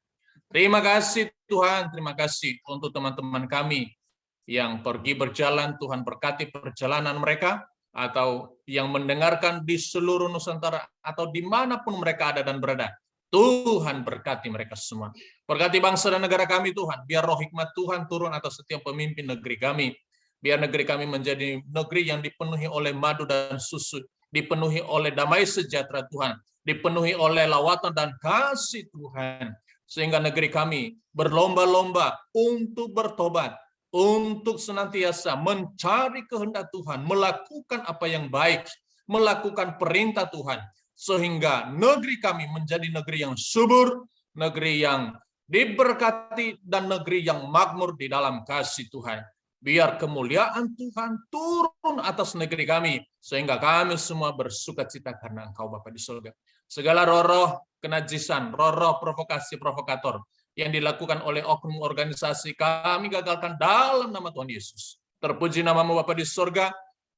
Terima kasih Tuhan, terima kasih untuk teman-teman kami yang pergi berjalan. Tuhan berkati perjalanan mereka, atau yang mendengarkan di seluruh Nusantara, atau dimanapun mereka ada dan berada. Tuhan berkati mereka semua. Berkati bangsa dan negara kami Tuhan. Biar roh hikmat Tuhan turun atas setiap pemimpin negeri kami. Biar negeri kami menjadi negeri yang dipenuhi oleh madu dan susu. Dipenuhi oleh damai sejahtera Tuhan. Dipenuhi oleh lawatan dan kasih Tuhan. Sehingga negeri kami berlomba-lomba untuk bertobat. Untuk senantiasa mencari kehendak Tuhan. Melakukan apa yang baik. Melakukan perintah Tuhan. Sehingga negeri kami menjadi negeri yang subur, negeri yang diberkati, dan negeri yang makmur di dalam kasih Tuhan. Biar kemuliaan Tuhan turun atas negeri kami, sehingga kami semua bersukacita karena Engkau Bapa di surga. Segala roh-roh kenajisan, roh-roh provokasi-provokator yang dilakukan oleh oknum organisasi, kami gagalkan dalam nama Tuhan Yesus. Terpuji nama-Mu Bapa di surga.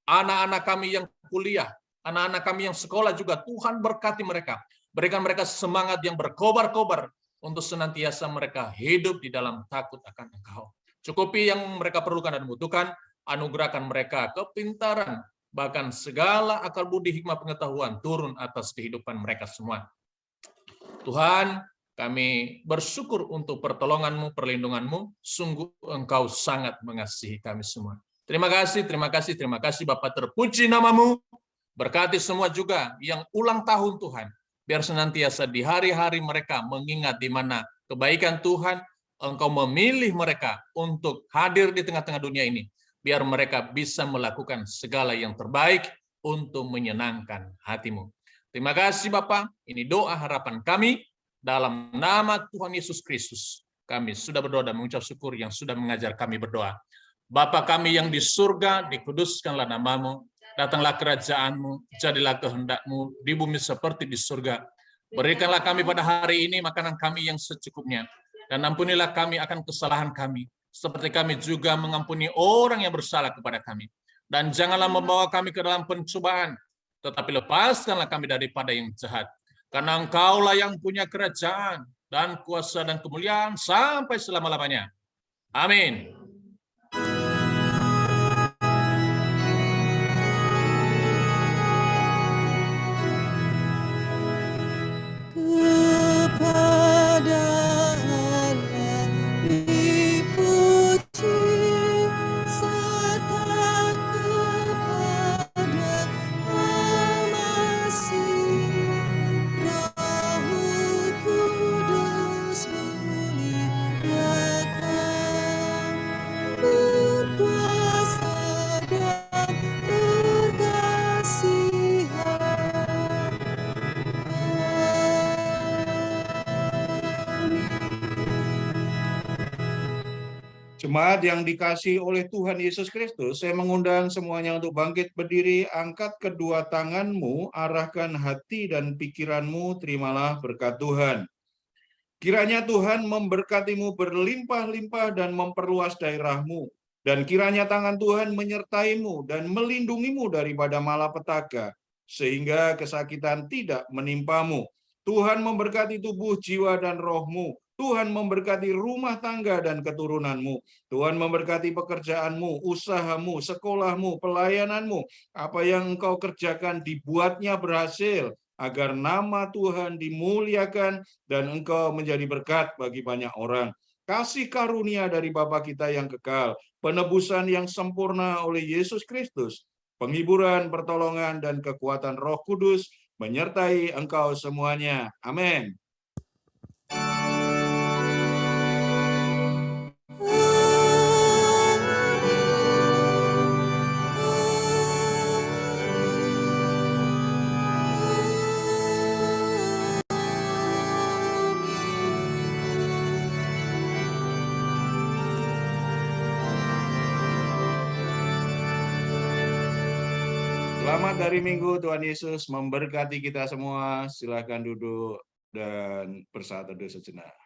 Anak-anak kami yang kuliah, anak-anak kami yang sekolah juga, Tuhan berkati mereka. Berikan mereka semangat yang berkobar-kobar untuk senantiasa mereka hidup di dalam takut akan Engkau. Cukupi yang mereka perlukan dan butuhkan, anugerahkan mereka kepintaran, bahkan segala akal budi hikmah pengetahuan turun atas kehidupan mereka semua. Tuhan, kami bersyukur untuk pertolongan-Mu, perlindungan-Mu. Sungguh Engkau sangat mengasihi kami semua. Terima kasih, terima kasih, terima kasih Bapa, terpuji nama-Mu. Berkati semua juga yang ulang tahun Tuhan. Biar senantiasa di hari-hari mereka mengingat di mana kebaikan Tuhan, Engkau memilih mereka untuk hadir di tengah-tengah dunia ini. Biar mereka bisa melakukan segala yang terbaik untuk menyenangkan hati-Mu. Terima kasih Bapa, ini doa harapan kami. Dalam nama Tuhan Yesus Kristus, kami sudah berdoa dan mengucap syukur yang sudah mengajar kami berdoa. Bapa kami yang di surga, dikuduskanlah nama-Mu. Datanglah kerajaan-Mu, jadilah kehendak-Mu di bumi seperti di surga. Berikanlah kami pada hari ini makanan kami yang secukupnya. Dan ampunilah kami akan kesalahan kami, seperti kami juga mengampuni orang yang bersalah kepada kami. Dan janganlah membawa kami ke dalam pencobaan, tetapi lepaskanlah kami daripada yang jahat. Karena Engkaulah yang punya kerajaan, dan kuasa dan kemuliaan sampai selama-lamanya. Amin. Kepada Allah dipuji, serta kepada Al-Masih, Roh Kudus muliakan, berkuasa dan berkasihan. Jemaat yang dikasihi oleh Tuhan Yesus Kristus, saya mengundang semuanya untuk bangkit berdiri, angkat kedua tanganmu, arahkan hati dan pikiranmu, terimalah berkat Tuhan. Kiranya Tuhan memberkatimu berlimpah-limpah dan memperluas daerahmu. Dan kiranya tangan Tuhan menyertaimu dan melindungimu daripada malapetaka, sehingga kesakitan tidak menimpamu. Tuhan memberkati tubuh, jiwa, dan rohmu. Tuhan memberkati rumah tangga dan keturunanmu. Tuhan memberkati pekerjaanmu, usahamu, sekolahmu, pelayananmu. Apa yang engkau kerjakan dibuatnya berhasil, agar nama Tuhan dimuliakan dan engkau menjadi berkat bagi banyak orang. Kasih karunia dari Bapa kita yang kekal, penebusan yang sempurna oleh Yesus Kristus, penghiburan, pertolongan, dan kekuatan Roh Kudus menyertai engkau semuanya. Amin. Selamat dari Minggu, Tuhan Yesus memberkati kita semua. Silakan duduk dan bersaat teduh sejenak.